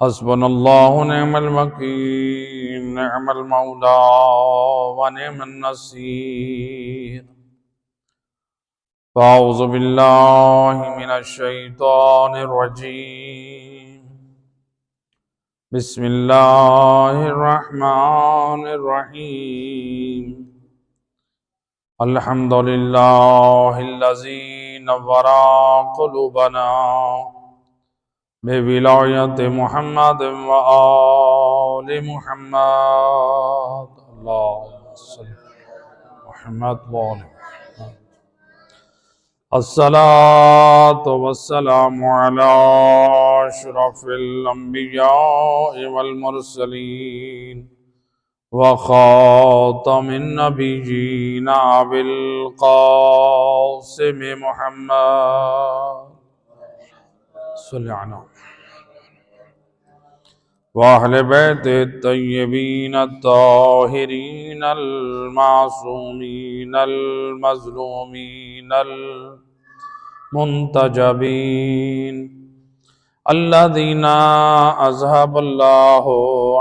حسبنا الله ونعم الوكيل، نعم المولى ونعم النصير. فأعوذ بالله من الشيطان الرجيم. بسم الله الرحمن الرحيم. الحمد لله الذي نور قلوبنا بولایت محمد و آل محمد. اللهم صل محمد و آل محمد. الصلاة والسلام على أشرف الأنبياء والمرسلين وخاتم النبيين أبي القاسم محمد صلی اللہ وأهل بیت الطیبین الطاہرین المعصومین المظلومین المنتجبین الذین اذهب اللہ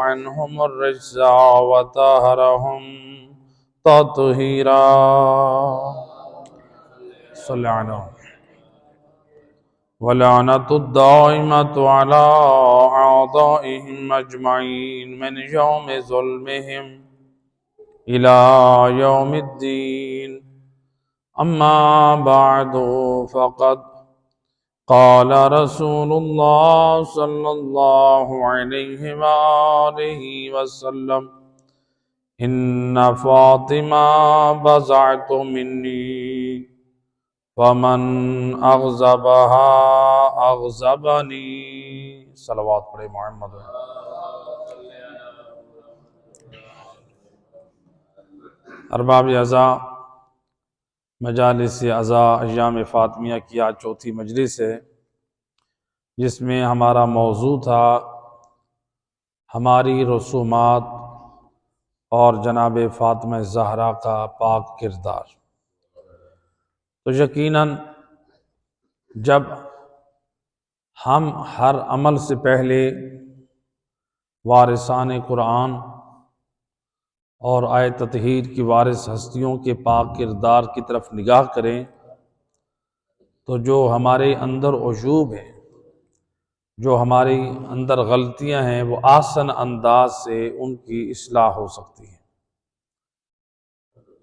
عنہم الرجس وطہرہم تطہیرا. صلی اللہ علیہ وَلَعْنَةُ الدَّائِمَةُ عَلَىٰ أَعْدَائِهِمْ أَجْمَعِينَ مِنْ يَوْمِ ظُلْمِهِمْ إِلَىٰ يَوْمِ الدِّينِ. أَمَّا بَعْدُ فَقَدْ قَالَ رَسُولُ اللَّهِ صَلَّى اللَّهُ عَلَيْهِ وَآلِهِ وَسَلَّمَ إِنَّ فَاطِمَةَ بَضْعَةٌ مِّنِّي ومن اغضبها اغضبنی. صلوات پڑھے محمد. ارباب اعضاء، مجالس اعضاء ایام فاطمیہ کی آج چوتھی مجلس ہے، جس میں ہمارا موضوع تھا ہماری رسومات اور جناب فاطمہ زہرا کا پاک کردار. تو یقیناً جب ہم ہر عمل سے پہلے وارثان قرآن اور آیت تطہیر کی وارث ہستیوں کے پاک کردار کی طرف نگاہ کریں تو جو ہمارے اندر عیوب ہیں، جو ہماری اندر غلطیاں ہیں، وہ آسن انداز سے ان کی اصلاح ہو سکتی ہے.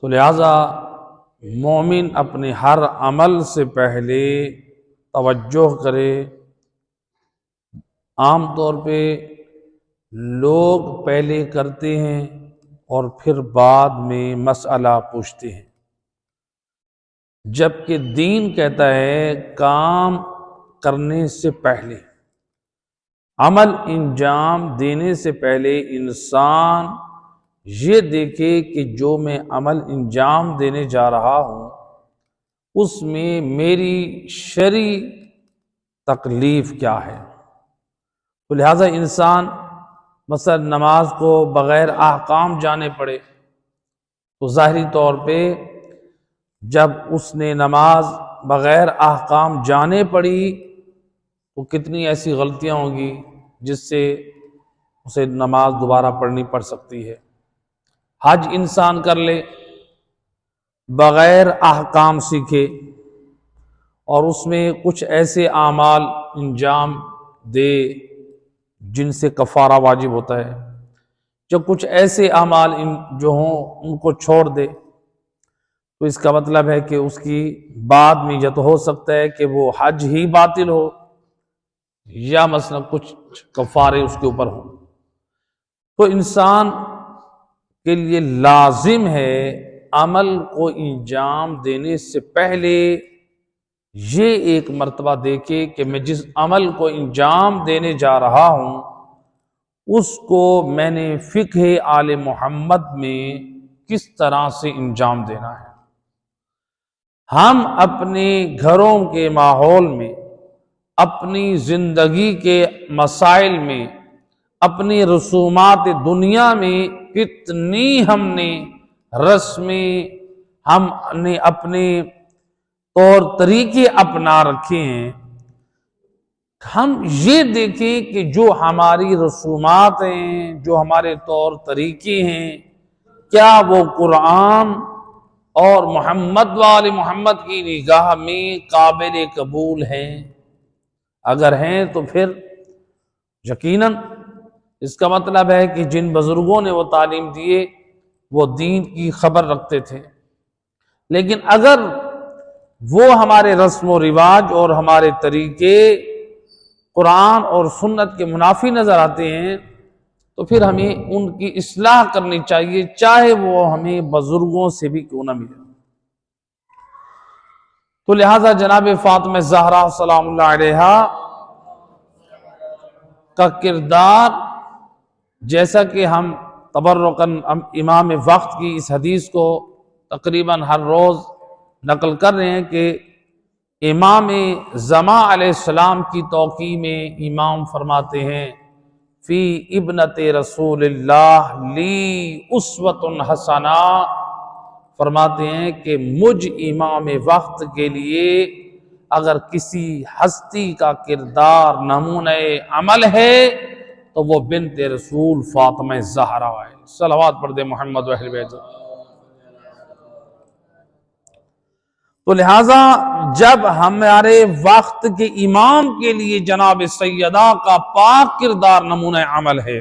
تو لہٰذا مومن اپنے ہر عمل سے پہلے توجہ کرے. عام طور پہ لوگ پہلے کرتے ہیں اور پھر بعد میں مسئلہ پوچھتے ہیں، جبکہ دین کہتا ہے کام کرنے سے پہلے، عمل انجام دینے سے پہلے انسان یہ دیکھے کہ جو میں عمل انجام دینے جا رہا ہوں اس میں میری شرعی تکلیف کیا ہے. تو لہٰذا انسان مثلا نماز کو بغیر احکام جانے پڑے تو ظاہری طور پہ جب اس نے نماز بغیر احکام جانے پڑی تو کتنی ایسی غلطیاں ہوں گی جس سے اسے نماز دوبارہ پڑھنی پڑ سکتی ہے. حج انسان کر لے بغیر احکام سیکھے اور اس میں کچھ ایسے اعمال انجام دے جن سے کفارہ واجب ہوتا ہے، جب کچھ ایسے اعمال جو ہوں ان کو چھوڑ دے تو اس کا مطلب ہے کہ اس کی بعد میں یہ تو ہو سکتا ہے کہ وہ حج ہی باطل ہو یا مثلا کچھ کفارے اس کے اوپر ہوں. تو انسان کے لیے لازم ہے عمل کو انجام دینے سے پہلے یہ ایک مرتبہ دیکھے کہ میں جس عمل کو انجام دینے جا رہا ہوں اس کو میں نے فقہ آل محمد میں کس طرح سے انجام دینا ہے. ہم اپنے گھروں کے ماحول میں، اپنی زندگی کے مسائل میں، اپنی رسومات دنیا میں کتنی ہم نے رسمیں، ہم نے اپنے طور طریقے اپنا رکھے ہیں ہم یہ دیکھیں کہ جو ہماری رسومات ہیں، جو ہمارے طور طریقے ہیں، کیا وہ قرآن اور محمد وآل محمد کی نگاہ میں قابل قبول ہیں؟ اگر ہیں تو پھر یقیناً اس کا مطلب ہے کہ جن بزرگوں نے وہ تعلیم دیے وہ دین کی خبر رکھتے تھے۔ لیکن اگر وہ ہمارے رسم و رواج اور ہمارے طریقے قرآن اور سنت کے منافی نظر آتے ہیں تو پھر ہمیں ان کی اصلاح کرنی چاہیے، چاہے وہ ہمیں بزرگوں سے بھی کیوں نہ ملے۔ تو لہٰذا جناب فاطمہ زہرا سلام اللہ علیہا کا کردار، جیسا کہ ہم تبرکاً امام وقت کی اس حدیث کو تقریباً ہر روز نقل کر رہے ہیں کہ امام زمان علیہ السلام کی توقیع میں امام فرماتے ہیں فی ابنت رسول اللہ لی اسوۃ حسنہ، فرماتے ہیں کہ مجھ امام وقت کے لیے اگر کسی ہستی کا کردار نمونہ عمل ہے تو وہ بنت رسول فاطمہ زہرا ہے۔ صلوات پڑھ دے محمد و اہل بیت۔ تو لہٰذا جب ہمارے وقت کے امام کے لیے جناب سیدہ کا پاک کردار نمونہ عمل ہے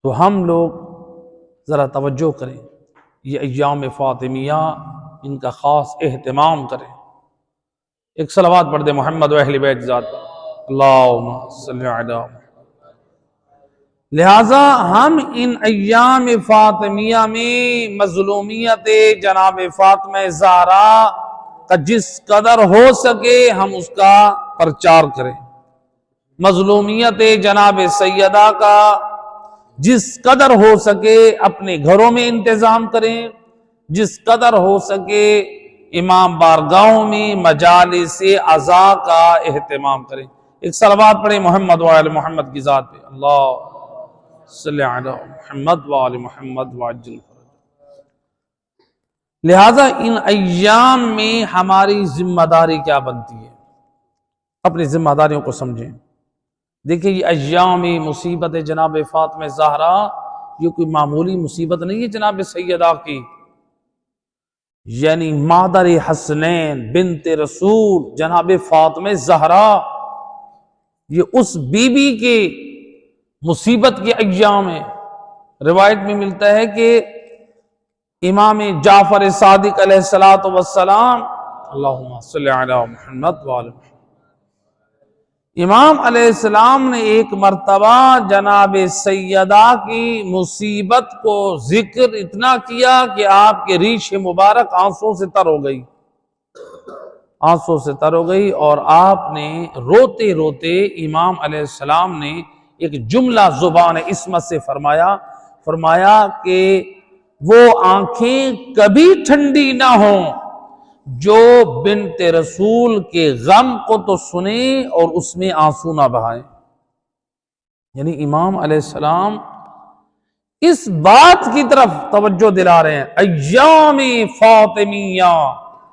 تو ہم لوگ ذرا توجہ کریں، یہ ایام فاطمیہ ان کا خاص اہتمام کریں۔ ایک صلوات پڑھ دے محمد و اہل بیت ذات پر، اللہم صلی علی محمد۔ لہٰذا ہم ان ایام فاطمیہ میں مظلومیت جناب فاطمہ زہرا کا جس قدر ہو سکے ہم اس کا پرچار کریں، مظلومیت جناب سیدہ کا جس قدر ہو سکے اپنے گھروں میں انتظام کریں، جس قدر ہو سکے امام بارگاہوں میں مجالس عزا کا اہتمام کریں۔ ایک صلوات پڑھیں محمد وآل محمد کی ذات پہ، اللہ صلی علی محمد وآل محمد وعجل فرج۔ لہذا ان ایام میں ہماری ذمہ داری کیا بنتی ہے، اپنی ذمہ داریوں کو سمجھیں۔ دیکھیں یہ ایام مصیبت جناب فاطمہ زہرا یہ کوئی معمولی مصیبت نہیں ہے جناب سیدہ کی، یعنی مادر حسنین بنت رسول جناب فاطمہ زہرا، یہ اس بی بی کے مصیبت کے ایام ہیں۔ روایت میں ملتا ہے کہ امام جعفر صادق علیہ السلام، اللہم صلی علی محمد وآل محمد، امام علیہ السلام نے ایک مرتبہ جناب سیدہ کی مصیبت کو ذکر اتنا کیا کہ آپ کے ریش مبارک آنسوں سے تر ہو گئی، آنسوں سے تر ہو گئی، اور آپ نے روتے روتے امام علیہ السلام نے ایک جملہ زبان عصمت سے فرمایا کہ وہ آنکھیں کبھی ٹھنڈی نہ ہوں جو بنت رسول کے غم کو تو سنیں اور اس میں آنسو نہ بہائیں۔ یعنی امام علیہ السلام اس بات کی طرف توجہ دلا رہے ہیں، ایام فاطمیہ،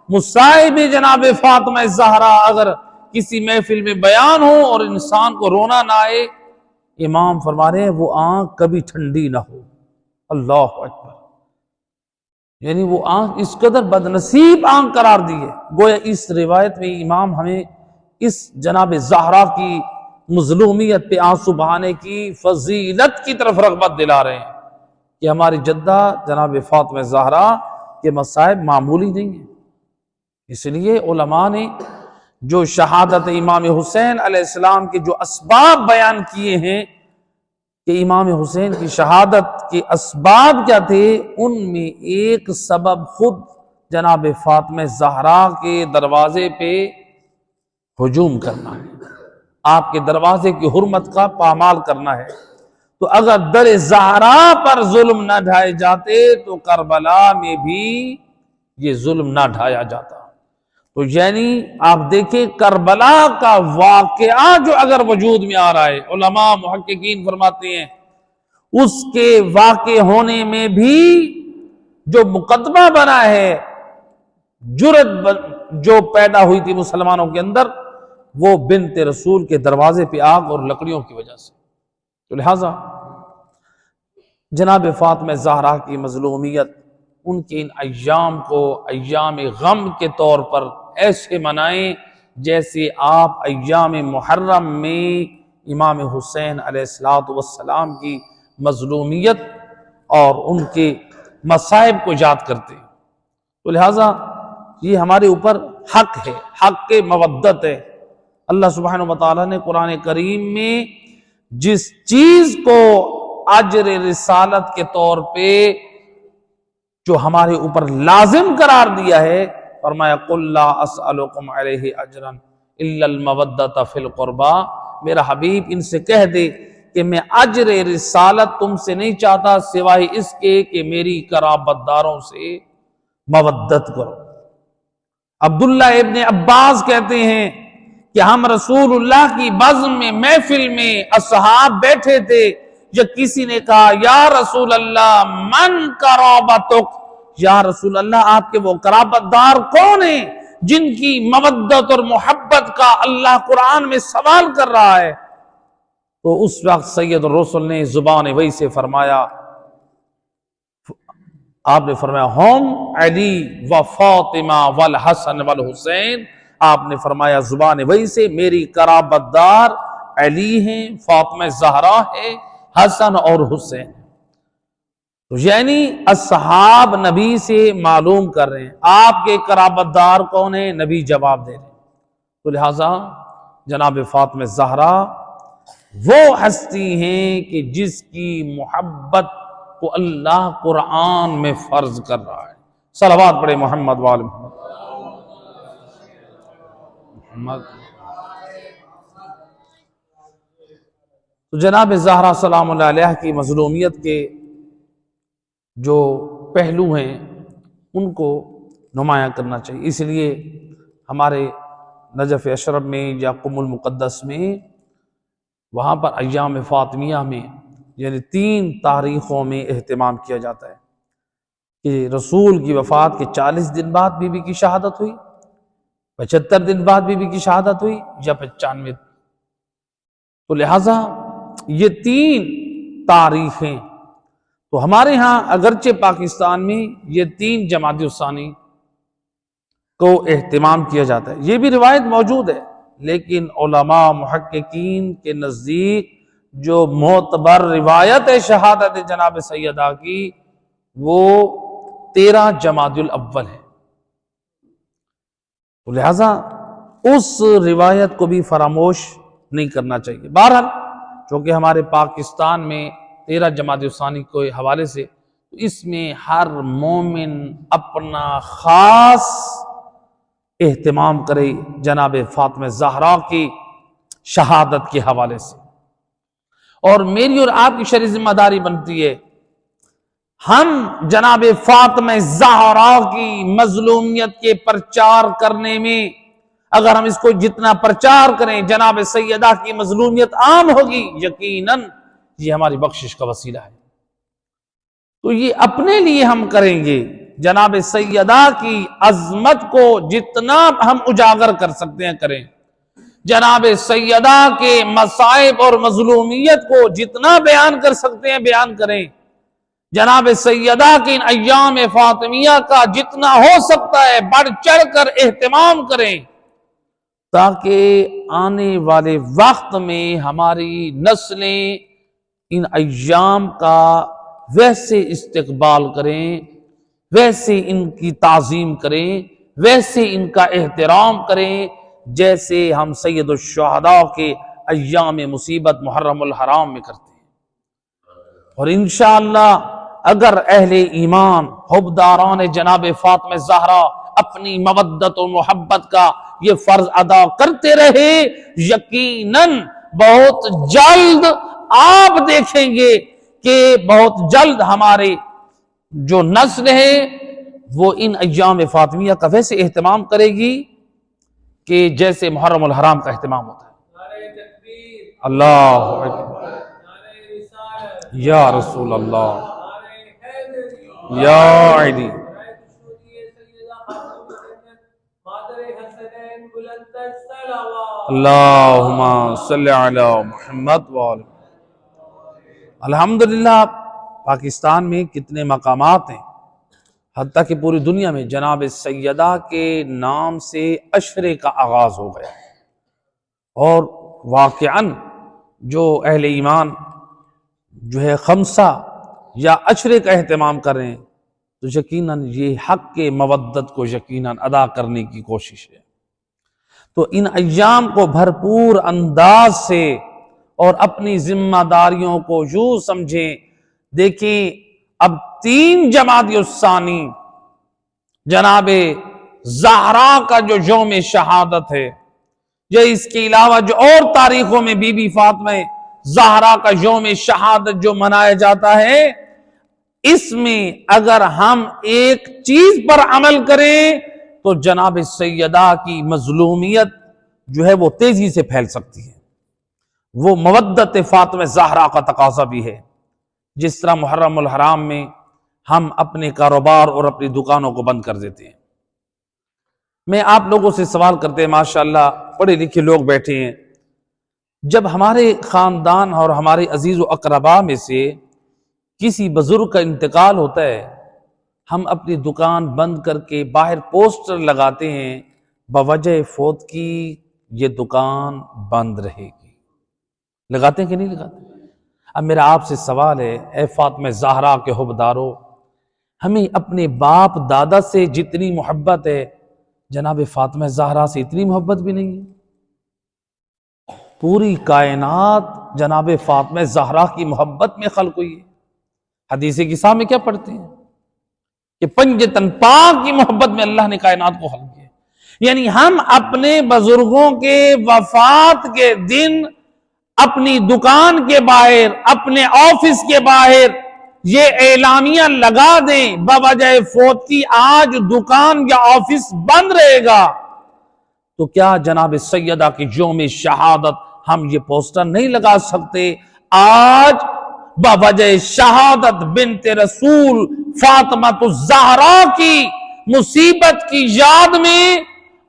مصائب جناب فاطمہ زہرا اگر کسی محفل میں بیان ہو اور انسان کو رونا نہ آئے، امام فرما رہے ہیں وہ آنکھ کبھی ٹھنڈی نہ ہو۔ اللہ اکبر، یعنی وہ آنکھ اس قدر بدنصیب آنکھ قرار دی ہے۔ گویا اس روایت میں امام ہمیں اس جناب زہرا کی مظلومیت پہ آنسو بہانے کی فضیلت کی طرف رغبت دلا رہے ہیں کہ ہماری جدہ جناب فاطمہ زہرا کے مصائب معمولی نہیں ہیں۔ اس لیے علماء نے جو شہادت امام حسین علیہ السلام کے جو اسباب بیان کیے ہیں کہ امام حسین کی شہادت کے اسباب کیا تھے، ان میں ایک سبب خود جناب فاطمہ زہرا کے دروازے پہ ہجوم کرنا ہے، آپ کے دروازے کی حرمت کا پامال کرنا ہے۔ تو اگر در زہرا پر ظلم نہ ڈھائے جاتے تو کربلا میں بھی یہ ظلم نہ ڈھایا جاتا۔ تو یعنی آپ دیکھیں کربلا کا واقعہ جو اگر وجود میں آ رہا ہے، علماء محققین فرماتے ہیں اس کے واقع ہونے میں بھی جو مقدمہ بنا ہے، جرت جو پیدا ہوئی تھی مسلمانوں کے اندر، وہ بنت رسول کے دروازے پہ آگ اور لکڑیوں کی وجہ سے۔ تو لہٰذا جناب فاطمہ زہرا کی مظلومیت، ان کے ان ایام کو ایام غم کے طور پر ایسے منائیں جیسے آپ ایام محرم میں امام حسین علیہ السلام کی مظلومیت اور ان کے مصائب کو یاد کرتے ہیں۔ تو لہٰذا یہ ہمارے اوپر حق ہے، حق مودت ہے۔ اللہ سبحانہ وتعالیٰ نے قرآن کریم میں جس چیز کو اجر رسالت کے طور پہ جو ہمارے اوپر لازم قرار دیا ہے، فرمایا قُلْ لَا أَسْأَلُكُمْ عَلَيْهِ أَجْرًا إِلَّا الْمَوَدَّةَ فِي الْقُرْبَى، میرا حبیب ان سے کہہ دے کہ میں اجر رسالت تم سے نہیں چاہتا سوائے اس کے کہ میری قرابت داروں سے مودت کرو۔ عبداللہ ابن عباس کہتے ہیں کہ ہم رسول اللہ کی بزم میں، محفل میں اصحاب بیٹھے تھے، یا کسی نے کہا یا رسول اللہ من قرابتک، یا رسول اللہ آپ کے وہ قرابت دار کون ہیں جن کی مودت اور محبت کا اللہ قرآن میں سوال کر رہا ہے؟ تو اس وقت سید الرسل نے زبان وحی سے فرمایا، آپ نے فرمایا ہم علی و فاطمہ والحسن والحسین، آپ نے فرمایا زبان وحی سے میری قرابت دار علی ہیں، فاطمہ زہرا ہے، حسن اور حسین۔ تو یعنی اصحاب نبی سے معلوم کر رہے ہیں آپ کے قرابت دار کون ہیں، نبی جواب دے رہے ہیں۔ تو لہٰذا جناب فاطمہ زہرا وہ ہستی ہیں کہ جس کی محبت کو اللہ قرآن میں فرض کر رہا ہے۔ صلوات پڑھے محمد وآل محمد۔ تو جناب زہرا سلام اللہ علیہ کی مظلومیت کے جو پہلو ہیں ان کو نمایاں کرنا چاہیے۔ اس لیے ہمارے نجف اشرف میں یا قم المقدس میں وہاں پر ایام فاطمیہ میں یعنی 3 تاریخوں میں اہتمام کیا جاتا ہے کہ رسول کی وفات کے 40 دن بعد بی بی کی شہادت ہوئی، 75 دن بعد بی بی کی شہادت ہوئی، یا 95۔ تو لہٰذا یہ 3 تاریخیں تو ہمارے ہاں اگرچہ پاکستان میں یہ 3 جمادی الثانی کو اہتمام کیا جاتا ہے، یہ بھی روایت موجود ہے، لیکن علماء محققین کے نزدیک جو معتبر روایت ہے شہادت جناب سیدہ کی وہ 13 جمادی الاول ہے۔ تو لہٰذا اس روایت کو بھی فراموش نہیں کرنا چاہیے۔ بہرحال چونکہ ہمارے پاکستان میں 13 جمادی الثانی کے حوالے سے اس میں ہر مومن اپنا خاص اہتمام کرے جناب فاطمہ زہرا کی شہادت کے حوالے سے، اور میری اور آپ کی شرعی ذمہ داری بنتی ہے ہم جناب فاطمہ زہرا کی مظلومیت کے پرچار کرنے میں، اگر ہم اس کو جتنا پرچار کریں جناب سیدہ کی مظلومیت عام ہوگی، یقیناً یہ ہماری بخشش کا وسیلہ ہے۔ تو یہ اپنے لیے ہم کریں گے، جناب سیدہ کی عظمت کو جتنا ہم اجاگر کر سکتے ہیں کریں، جناب سیدہ کے مصائب اور مظلومیت کو جتنا بیان کر سکتے ہیں بیان کریں، جناب سیدہ کے ان ایام فاطمیہ کا جتنا ہو سکتا ہے بڑھ چڑھ کر اہتمام کریں، تاکہ آنے والے وقت میں ہماری نسلیں ان ایام کا ویسے استقبال کریں، ویسے ان کی تعظیم کریں، ویسے ان کا احترام کریں جیسے ہم سید الشہداء کے ایام مصیبت محرم الحرام میں کرتے ہیں۔ اور انشاءاللہ اگر اہل ایمان حبداران جناب فاطمہ زہرا اپنی مودت و محبت کا یہ فرض ادا کرتے رہے، یقیناً بہت جلد آپ دیکھیں گے کہ بہت جلد ہمارے جو نسل ہے وہ ان ایام فاطمیہ کا ویسے اہتمام کرے گی کہ جیسے محرم الحرام کا اہتمام ہوتا ہے۔ اللہ اکبر، یا رسول اللہ، یا علی، اللہم صلی علی محمد وآلہ۔ الحمدللہ پاکستان میں کتنے مقامات ہیں، حتیٰ کہ پوری دنیا میں جناب سیدہ کے نام سے عشرے کا آغاز ہو گیا، اور واقعاً جو اہل ایمان جو ہے خمسہ یا عشرے کا اہتمام کر رہے ہیں تو یقیناً یہ حق کے مودت کو یقیناً ادا کرنے کی کوشش ہے۔ تو ان ایام کو بھرپور انداز سے اور اپنی ذمہ داریوں کو یوں سمجھیں۔ دیکھیں اب 3 جمادی الثانی جناب زہرا کا جو یوم شہادت ہے، یا اس کے علاوہ جو اور تاریخوں میں بی بی فاطمہ زہرا کا یوم شہادت جو منایا جاتا ہے، اس میں اگر ہم ایک چیز پر عمل کریں تو جناب سیدہ کی مظلومیت جو ہے وہ تیزی سے پھیل سکتی ہے۔ وہ مودت فاطمہ زہرا کا تقاضا بھی ہے۔ جس طرح محرم الحرام میں ہم اپنے کاروبار اور اپنی دکانوں کو بند کر دیتے ہیں، میں آپ لوگوں سے سوال کرتے ہیں، ماشاءاللہ پڑھے لکھے لوگ بیٹھے ہیں، جب ہمارے خاندان اور ہمارے عزیز و اقربا میں سے کسی بزرگ کا انتقال ہوتا ہے، ہم اپنی دکان بند کر کے باہر پوسٹر لگاتے ہیں، بوجہ فوت کی یہ دکان بند رہے گی۔ لگاتے ہیں کہ نہیں لگاتے؟ اب میرا آپ سے سوال ہے، اے فاطمہ زہرا کے حبدارو، ہمیں اپنے باپ دادا سے جتنی محبت ہے جناب فاطمہ زہرا سے اتنی محبت بھی نہیں ہے۔ پوری کائنات جناب فاطمہ زہرا کی محبت میں خلق ہوئی ہے۔ حدیث کسا میں کیا پڑھتے ہیں کہ پنجتن پاک کی محبت میں اللہ نے کائنات کو خلق کیا۔ یعنی ہم اپنے بزرگوں کے وفات کے دن اپنی دکان کے باہر، اپنے آفس کے باہر یہ اعلامیہ لگا دیں بوجہ فوت کی آج دکان یا آفس بند رہے گا، تو کیا جناب سیدہ کی یوم شہادت ہم یہ پوسٹر نہیں لگا سکتے؟ آج بوجہ شہادت بنت رسول فاطمہ الزہرا کی مصیبت کی یاد میں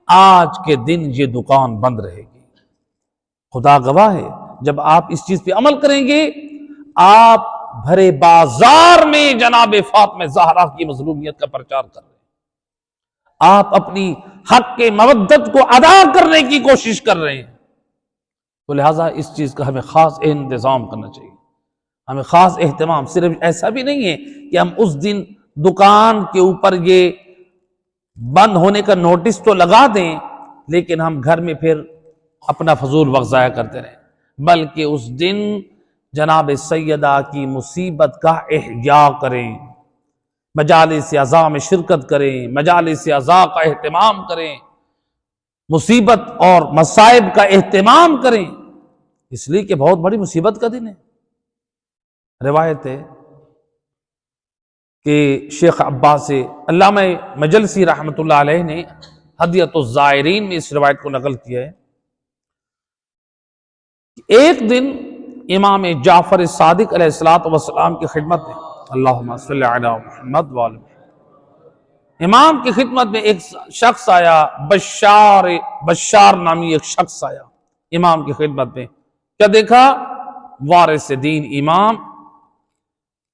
آج کے دن یہ دکان بند رہے گی۔ خدا گواہ ہے، جب آپ اس چیز پہ عمل کریں گے، آپ بھرے بازار میں جناب فاطمہ زہرا کی مظلومیت کا پرچار کر رہے ہیں، آپ اپنی حق کے مودت کو ادا کرنے کی کوشش کر رہے ہیں۔ تو لہٰذا اس چیز کا ہمیں خاص انتظام کرنا چاہیے، ہمیں خاص اہتمام۔ صرف ایسا بھی نہیں ہے کہ ہم اس دن دکان کے اوپر یہ بند ہونے کا نوٹس تو لگا دیں لیکن ہم گھر میں پھر اپنا فضول وقت ضائع کرتے رہیں، بلکہ اس دن جناب سیدہ کی مصیبت کا احیاء کریں، مجالس عزا میں شرکت کریں، مجالس عزا کا اہتمام کریں، مصیبت اور مصائب کا اہتمام کریں، اس لیے کہ بہت بڑی مصیبت کا دن ہے۔ روایت ہے کہ شیخ عباس سے علامہ مجلسی رحمۃ اللہ علیہ نے ہدیۃ الزائرین میں اس روایت کو نقل کیا ہے کہ ایک دن امام جعفر صادق علیہ السلام کی خدمت میں، اللہم صلی علی محمد وآلہ محمد، امام کی خدمت میں ایک شخص آیا، بشار نامی ایک شخص آیا امام کی خدمت میں۔ کیا دیکھا؟ وارث دین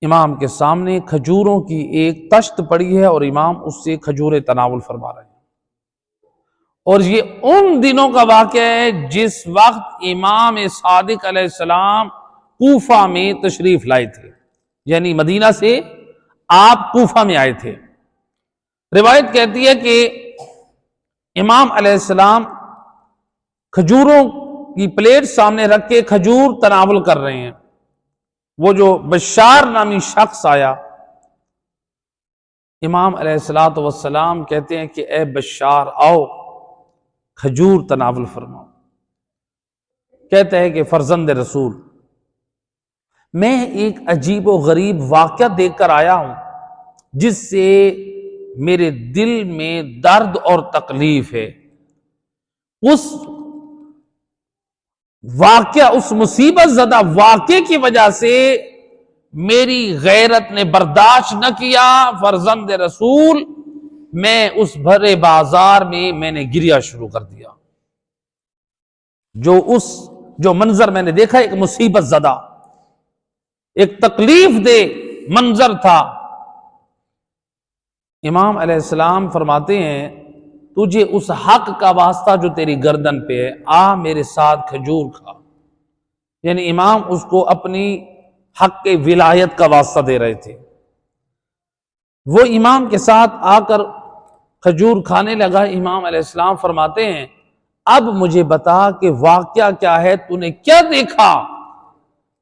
امام کے سامنے کھجوروں کی ایک تشت پڑی ہے اور امام اس سے کھجوریں تناول فرما رہے ہیں۔ اور یہ ان دنوں کا واقعہ ہے جس وقت امام صادق علیہ السلام کوفہ میں تشریف لائے تھے، یعنی مدینہ سے آپ کوفہ میں آئے تھے۔ روایت کہتی ہے کہ امام علیہ السلام کھجوروں کی پلیٹ سامنے رکھ کے کھجور تناول کر رہے ہیں۔ وہ جو بشار نامی شخص آیا، امام علیہ السلام کہتے ہیں کہ اے بشار آؤ کھجور تناول فرماؤ۔ کہتے ہیں کہ فرزند رسول، میں ایک عجیب و غریب واقعہ دیکھ کر آیا ہوں جس سے میرے دل میں درد اور تکلیف ہے۔ اس واقعہ، اس مصیبت زدہ واقعے کی وجہ سے میری غیرت نے برداشت نہ کیا، فرزند رسول، میں اس بھرے بازار میں نے گریا شروع کر دیا۔ جو منظر میں نے دیکھا ایک مصیبت زدہ، ایک تکلیف دہ منظر تھا۔ امام علیہ السلام فرماتے ہیں تجھے اس حق کا واسطہ جو تیری گردن پہ ہے، آ میرے ساتھ کھجور کھا۔ یعنی امام اس کو اپنی حق کے ولایت کا واسطہ دے رہے تھے۔ وہ امام کے ساتھ آ کر کھجور کھانے لگا۔ امام علیہ السلام فرماتے ہیں اب مجھے بتا کہ واقعہ کیا ہے، تو نے کیا دیکھا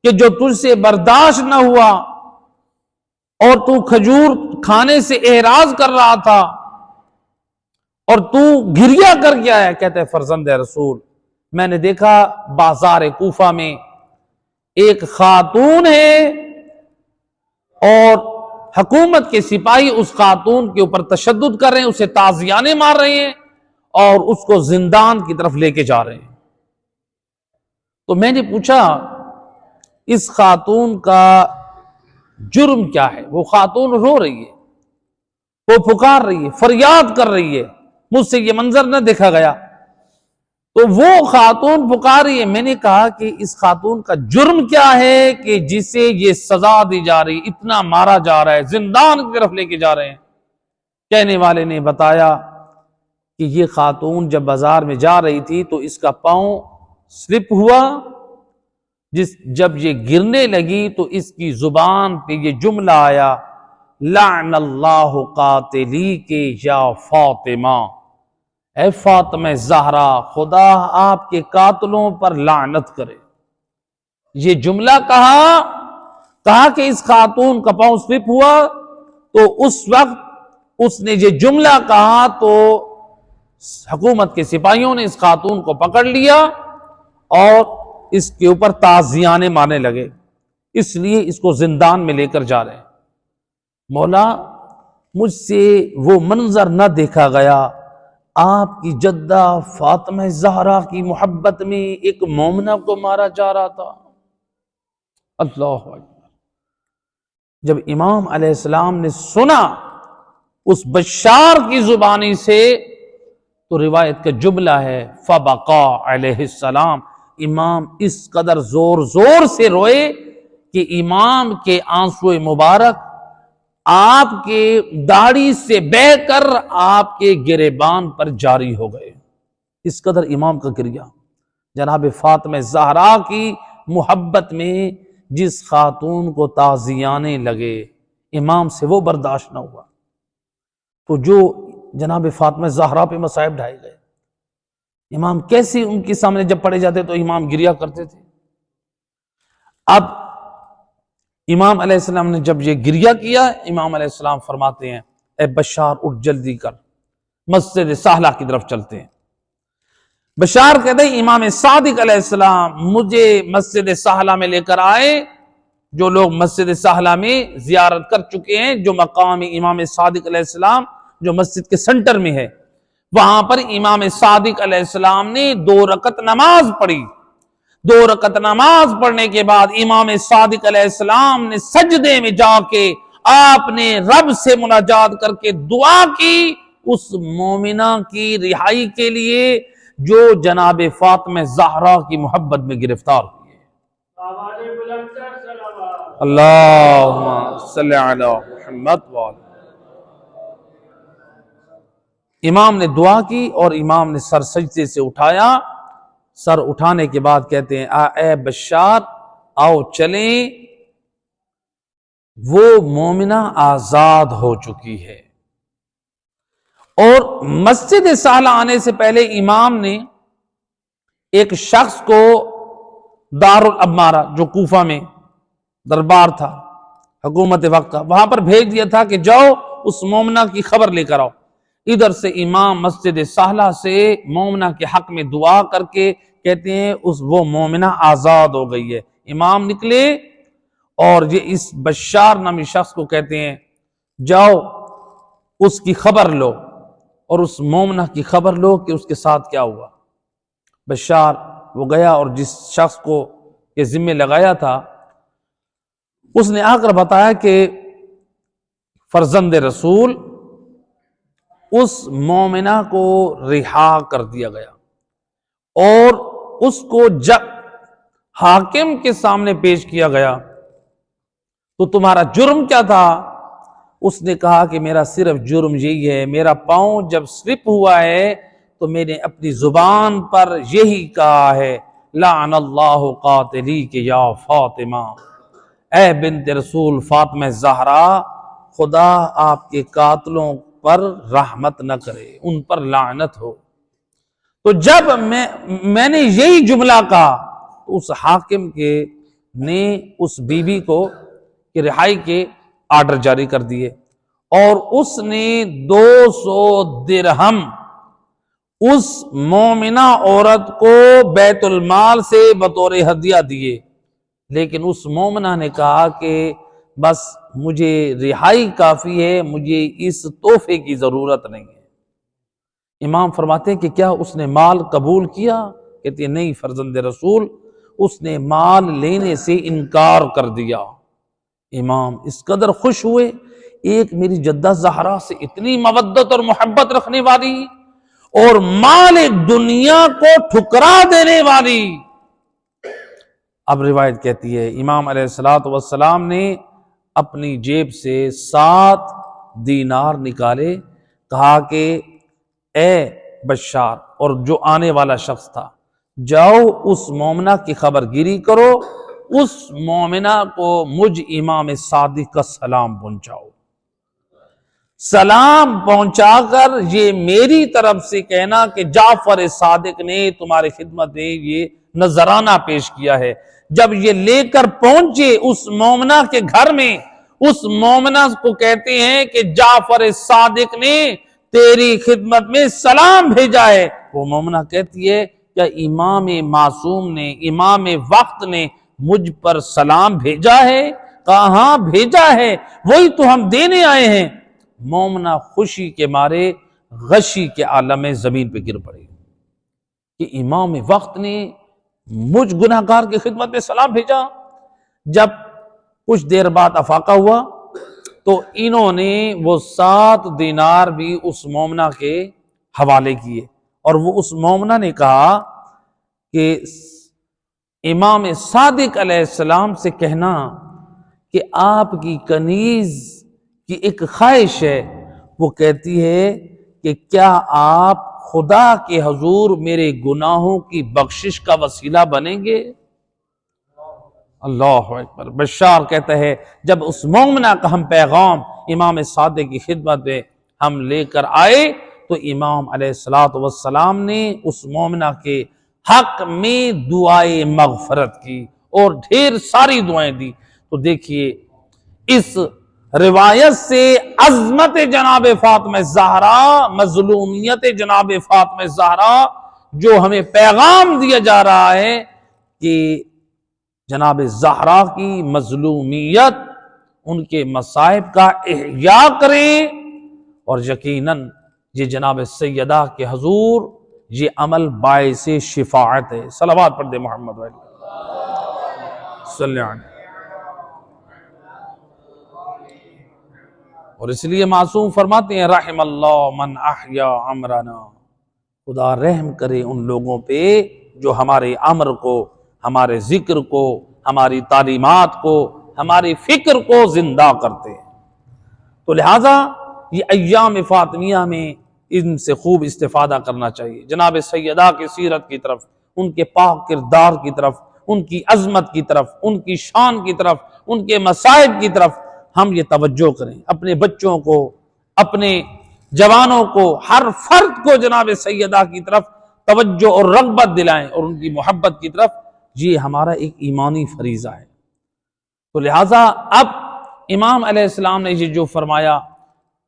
کہ جو تجھ سے برداشت نہ ہوا اور تو کھجور کھانے سے اعراض کر رہا تھا اور تو گریا کر کے آیا؟ کہتے ہیں فرزند رسول میں نے دیکھا بازار کوفہ میں ایک خاتون ہے اور حکومت کے سپاہی اس خاتون کے اوپر تشدد کر رہے ہیں، اسے تازیانے مار رہے ہیں اور اس کو زندان کی طرف لے کے جا رہے ہیں۔ تو میں نے پوچھا اس خاتون کا جرم کیا ہے؟ وہ خاتون رو رہی ہے، وہ پکار رہی ہے، فریاد کر رہی ہے، مجھ سے یہ منظر نہ دیکھا گیا۔ تو وہ خاتون پکاری ہے۔ میں نے کہا کہ اس خاتون کا جرم کیا ہے کہ جسے یہ سزا دی جا رہی، اتنا مارا جا رہا ہے، زندان کی طرف لے کے جا رہے ہیں؟ کہنے والے نے بتایا کہ یہ خاتون جب بازار میں جا رہی تھی تو اس کا پاؤں سلپ ہوا، جب یہ گرنے لگی تو اس کی زبان پہ یہ جملہ آیا لعن اللہ قاتلی کے یا فاطمہ، اے فاطمہ زہرا خدا آپ کے قاتلوں پر لعنت کرے۔ یہ جملہ کہا کہ اس خاتون کا پاؤں سلپ ہوا، تو اس وقت اس نے یہ جملہ کہا تو حکومت کے سپاہیوں نے اس خاتون کو پکڑ لیا اور اس کے اوپر تعزیانے مارنے لگے، اس لیے اس کو زندان میں لے کر جا رہے ہیں۔ مولا مجھ سے وہ منظر نہ دیکھا گیا، آپ کی جدہ فاطمہ زہرا کی محبت میں ایک مومنہ کو مارا جا رہا تھا۔ اللہ اکبر۔ جب امام علیہ السلام نے سنا اس بشار کی زبانی سے تو روایت کا جملہ ہے فبقا علیہ السلام، امام اس قدر زور سے روئے کہ امام کے آنسو مبارک آپ کے داڑھی سے بہہ کر آپ کے گریبان پر جاری ہو گئے۔ اس قدر امام کا گریہ جناب فاطمہ زہرا کی محبت میں جس خاتون کو تعزیانے لگے، امام سے وہ برداشت نہ ہوا۔ تو جو جناب فاطمہ زہرا پہ مصائب ڈھائے گئے، امام کیسے ان کے سامنے جب پڑے جاتے تو امام گریہ کرتے تھے۔ اب امام علیہ السلام نے جب یہ گریہ کیا، امام علیہ السلام فرماتے ہیں اے بشار اٹھ جلدی کر، مسجد سہلہ کی طرف چلتے ہیں۔ بشار کہتے ہیں امام صادق علیہ السلام مجھے مسجد سہلہ میں لے کر آئے۔ جو لوگ مسجد سہلہ میں زیارت کر چکے ہیں، جو مقام امام صادق علیہ السلام جو مسجد کے سنٹر میں ہے، وہاں پر امام صادق علیہ السلام نے 2 رکعت نماز پڑھی۔ 2 رکعت نماز پڑھنے کے بعد امام صادق علیہ السلام نے سجدے میں جا کے آپ نے رب سے مناجات کر کے دعا کی اس مومنہ کی رہائی کے لیے جو جناب فاطمہ زہرا کی محبت میں گرفتار ہوئی ہے۔ اللہم صلی علی محمد وعلی۔ امام نے دعا کی اور امام نے سر سجدے سے اٹھایا۔ سر اٹھانے کے بعد کہتے ہیں اے بشار آؤ چلیں، وہ مومنہ آزاد ہو چکی ہے۔ اور مسجد سہلہ آنے سے پہلے امام نے ایک شخص کو دارالعمارہ جو کوفہ میں دربار تھا حکومت وقت کا، وہاں پر بھیج دیا تھا کہ جاؤ اس مومنہ کی خبر لے کر آؤ۔ ادھر سے امام مسجد سہلہ سے مومنہ کے حق میں دعا کر کے کہتے ہیں وہ مومنہ آزاد ہو گئی ہے۔ امام نکلے اور یہ اس بشار نامی شخص کو کہتے ہیں جاؤ اس کی خبر لو اور اس مومنہ کی خبر لو کہ اس کے ساتھ کیا ہوا۔ بشار وہ گیا اور جس شخص کو یہ ذمہ لگایا تھا اس نے آ کر بتایا کہ فرزند رسول اس مومنہ کو رہا کر دیا گیا اور اس کو جب حاکم کے سامنے پیش کیا گیا تو تمہارا جرم کیا تھا؟ اس نے کہا کہ میرا صرف جرم یہی ہے، میرا پاؤں جب سلپ ہوا ہے تو میں نے اپنی زبان پر یہی کہا ہے لعن اللہ قاتلی کہ یا فاطمہ، اے بنت رسول فاطمہ زہرا، خدا آپ کے قاتلوں پر رحمت نہ کرے، ان پر لعنت ہو۔ تو جب میں نے یہی جملہ کہا تو اس حاکم نے اس بی بی کو رہائی کے آرڈر جاری کر دیے، اور اس نے 200 درہم اس مومنہ عورت کو بیت المال سے بطور ہدیہ دیے، لیکن اس مومنہ نے کہا کہ بس مجھے رہائی کافی ہے، مجھے اس تحفے کی ضرورت نہیں ہے۔ امام فرماتے ہیں کہ کیا اس نے مال قبول کیا؟ کہتے ہیں نہیں فرزند رسول، اس نے مال لینے سے انکار کر دیا۔ امام اس قدر خوش ہوئے، ایک میری جدہ زہرا سے اتنی مودت اور محبت رکھنے والی اور مال دنیا کو ٹھکرا دینے والی۔ اب روایت کہتی ہے امام علیہ السلام نے اپنی جیب سے 7 دینار نکالے، کہا کہ اے بشار، اور جو آنے والا شخص تھا، جاؤ اس مومنہ کی خبر گیری کرو، اس مومنہ کو مجھ امام صادق کا سلام پہنچاؤ، سلام پہنچا کر یہ میری طرف سے کہنا کہ جعفر صادق نے تمہاری خدمت میں یہ نذرانہ پیش کیا ہے۔ جب یہ لے کر پہنچے اس مومنہ کے گھر میں، اس مومنہ کو کہتے ہیں کہ جعفر صادق نے تیری خدمت میں سلام بھیجا ہے۔ وہ مومنہ کہتی ہے کیا امام معصوم نے، امام وقت نے مجھ پر سلام بھیجا ہے؟ کہا ہاں بھیجا ہے، وہی تو ہم دینے آئے ہیں۔ مومنہ خوشی کے مارے غشی کے عالم زمین پہ گر پڑی کہ امام وقت نے مجھ گناہگار کی خدمت میں سلام بھیجا۔ جب کچھ دیر بعد افاقہ ہوا تو انہوں نے وہ 7 دینار بھی اس مومنہ کے حوالے کیے، اور وہ اس مومنہ نے کہا کہ امام صادق علیہ السلام سے کہنا کہ آپ کی کنیز کی ایک خواہش ہے، وہ کہتی ہے کہ کیا آپ خدا کے حضور میرے گناہوں کی بخشش کا وسیلہ بنیں گے؟ اللہ اکبر۔ بشار کہتا ہے جب اس مومنہ کا ہم پیغام امام صادق کی خدمت میں ہم لے کر آئے تو امام علیہ السلام نے اس مومنہ کے حق میں دعائے مغفرت کی اور ڈھیر ساری دعائیں دی۔ تو دیکھیے اس روایت سے عظمت جناب فاطمہ زہرا، مظلومیت جناب فاطمہ زہرا، جو ہمیں پیغام دیا جا رہا ہے کہ جناب زہرا کی مظلومیت، ان کے مصائب کا احیاء کریں، اور یقیناً یہ جناب سیدہ کے حضور یہ عمل باعث شفاعت ہے۔ صلوات پڑھ دے محمد علیہ صلی اللہ علیہ۔ اور اس لیے معصوم فرماتے ہیں رحم اللہ من احیا امرنا، خدا رحم کرے ان لوگوں پہ جو ہمارے امر کو، ہمارے ذکر کو، ہماری تعلیمات کو، ہماری فکر کو زندہ کرتے ہیں۔ تو لہٰذا یہ ایام فاطمیہ میں ان سے خوب استفادہ کرنا چاہیے، جناب سیدہ کی سیرت کی طرف، ان کے پاک کردار کی طرف، ان کی عظمت کی طرف، ان کی شان کی طرف، ان کے مصائب کی طرف ہم یہ توجہ کریں، اپنے بچوں کو، اپنے جوانوں کو، ہر فرد کو جناب سیدہ کی طرف توجہ اور رغبت دلائیں اور ان کی محبت کی طرف، یہ ہمارا ایک ایمانی فریضہ ہے۔ تو لہٰذا اب امام علیہ السلام نے یہ جو فرمایا،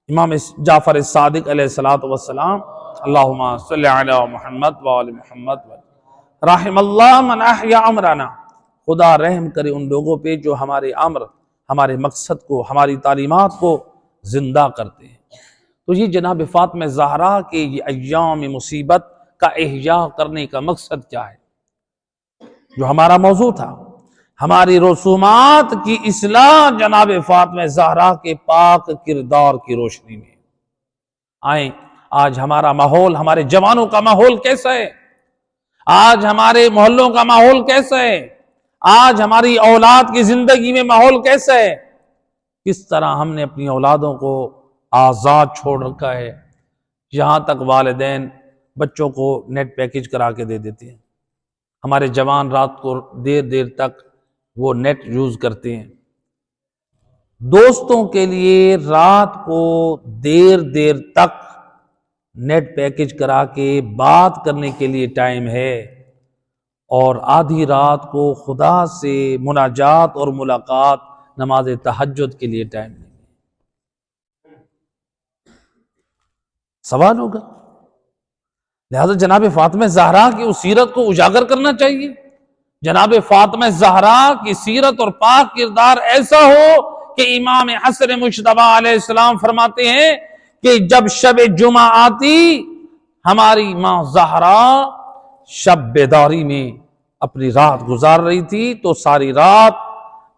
امام جعفر صادق علیہ السلام، اللہم صلی علی محمد وآل محمد رحم اللہ من احیا امرنا، خدا رحم کرے ان لوگوں پہ جو ہمارے امر، ہمارے مقصد کو، ہماری تعلیمات کو زندہ کرتے ہیں۔ تو یہ جناب فاطمہ زہرا کے یہ ایام مصیبت کا احیاء کرنے کا مقصد کیا ہے؟ جو ہمارا موضوع تھا، ہماری رسومات کی اصلاح جناب فاطمہ زہرا کے پاک کردار کی روشنی میں۔ آئیں آج ہمارا ماحول، ہمارے جوانوں کا ماحول کیسا ہے؟ آج ہمارے محلوں کا ماحول کیسا ہے؟ آج ہماری اولاد کی زندگی میں ماحول کیسا ہے؟ کس طرح ہم نے اپنی اولادوں کو آزاد چھوڑ رکھا ہے، یہاں تک والدین بچوں کو نیٹ پیکج کرا کے دے دیتے ہیں۔ ہمارے جوان رات کو دیر دیر تک وہ نیٹ یوز کرتے ہیں۔ دوستوں کے لیے رات کو دیر دیر تک نیٹ پیکج کرا کے بات کرنے کے لیے ٹائم ہے، اور آدھی رات کو خدا سے مناجات اور ملاقات نماز تہجد کے لیے ٹائم نہیں ہے۔ سوال ہوگا، لہذا جناب فاطمہ زہرا کی اس سیرت کو اجاگر کرنا چاہیے۔ جناب فاطمہ زہرا کی سیرت اور پاک کردار ایسا ہو کہ امام حسن مجتبی علیہ السلام فرماتے ہیں کہ جب شب جمعہ آتی، ہماری ماں زہرا شب بیداری میں اپنی رات گزار رہی تھی، تو ساری رات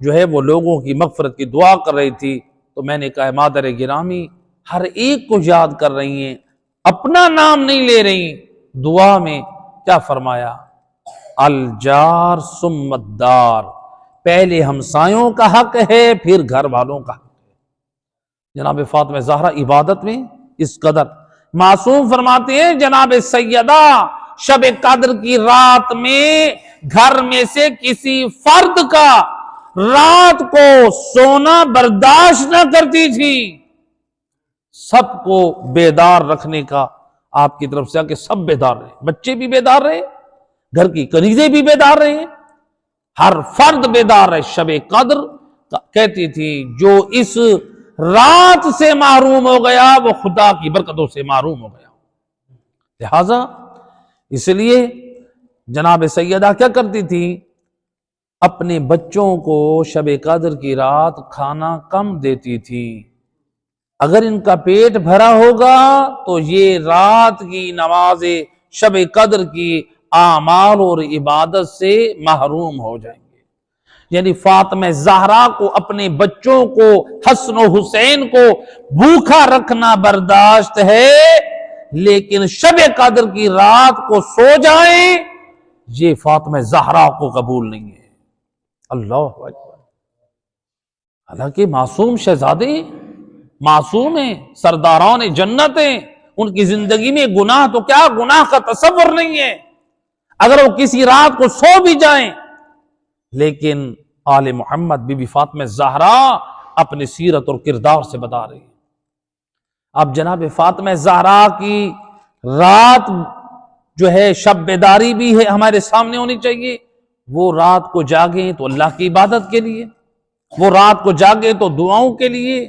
جو ہے وہ لوگوں کی مغفرت کی دعا کر رہی تھی۔ تو میں نے کہا مادر گرامی ہر ایک کو یاد کر رہی ہیں، اپنا نام نہیں لے رہی۔ دعا میں کیا فرمایا؟ الجار ثم الدار، پہلے ہمسایوں کا حق ہے، پھر گھر والوں کا حق ہے۔ جناب فاطمہ زہرا عبادت میں اس قدر معصوم، فرماتے ہیں جناب سیدہ شب قدر کی رات میں گھر میں سے کسی فرد کا رات کو سونا برداشت نہ کرتی تھی، سب کو بیدار رکھنے کا آپ کی طرف سے کہ سب بیدار رہے، بچے بھی بیدار رہے، گھر کی کنیزیں بھی بیدار رہے، ہر فرد بیدار رہے۔ شب قدر کہتی تھی جو اس رات سے محروم ہو گیا وہ خدا کی برکتوں سے محروم ہو گیا۔ لہذا اس لیے جناب سیدہ کیا کرتی تھی؟ اپنے بچوں کو شب قدر کی رات کھانا کم دیتی تھی۔ اگر ان کا پیٹ بھرا ہوگا تو یہ رات کی نماز شب قدر کی اعمال اور عبادت سے محروم ہو جائیں گے۔ یعنی فاطمہ زہرا کو اپنے بچوں کو، حسن و حسین کو بھوکا رکھنا برداشت ہے، لیکن شب قدر کی رات کو سو جائیں یہ فاطمہ زہرا کو قبول نہیں ہے۔ اللہ اکبر! حالانکہ معصوم شہزادے معصوم ہیں، سرداران جنت ہیں، ان کی زندگی میں گناہ تو کیا، گناہ کا تصور نہیں ہے، اگر وہ کسی رات کو سو بھی جائیں۔ لیکن آل محمد بی بی فاطمہ زہرا اپنی سیرت اور کردار سے بتا رہی ہے۔ اب جناب فاطمہ زہرا کی رات جو ہے شب بیداری بھی ہے ہمارے سامنے ہونی چاہیے۔ وہ رات کو جاگیں تو اللہ کی عبادت کے لیے، وہ رات کو جاگے تو دعاؤں کے لیے،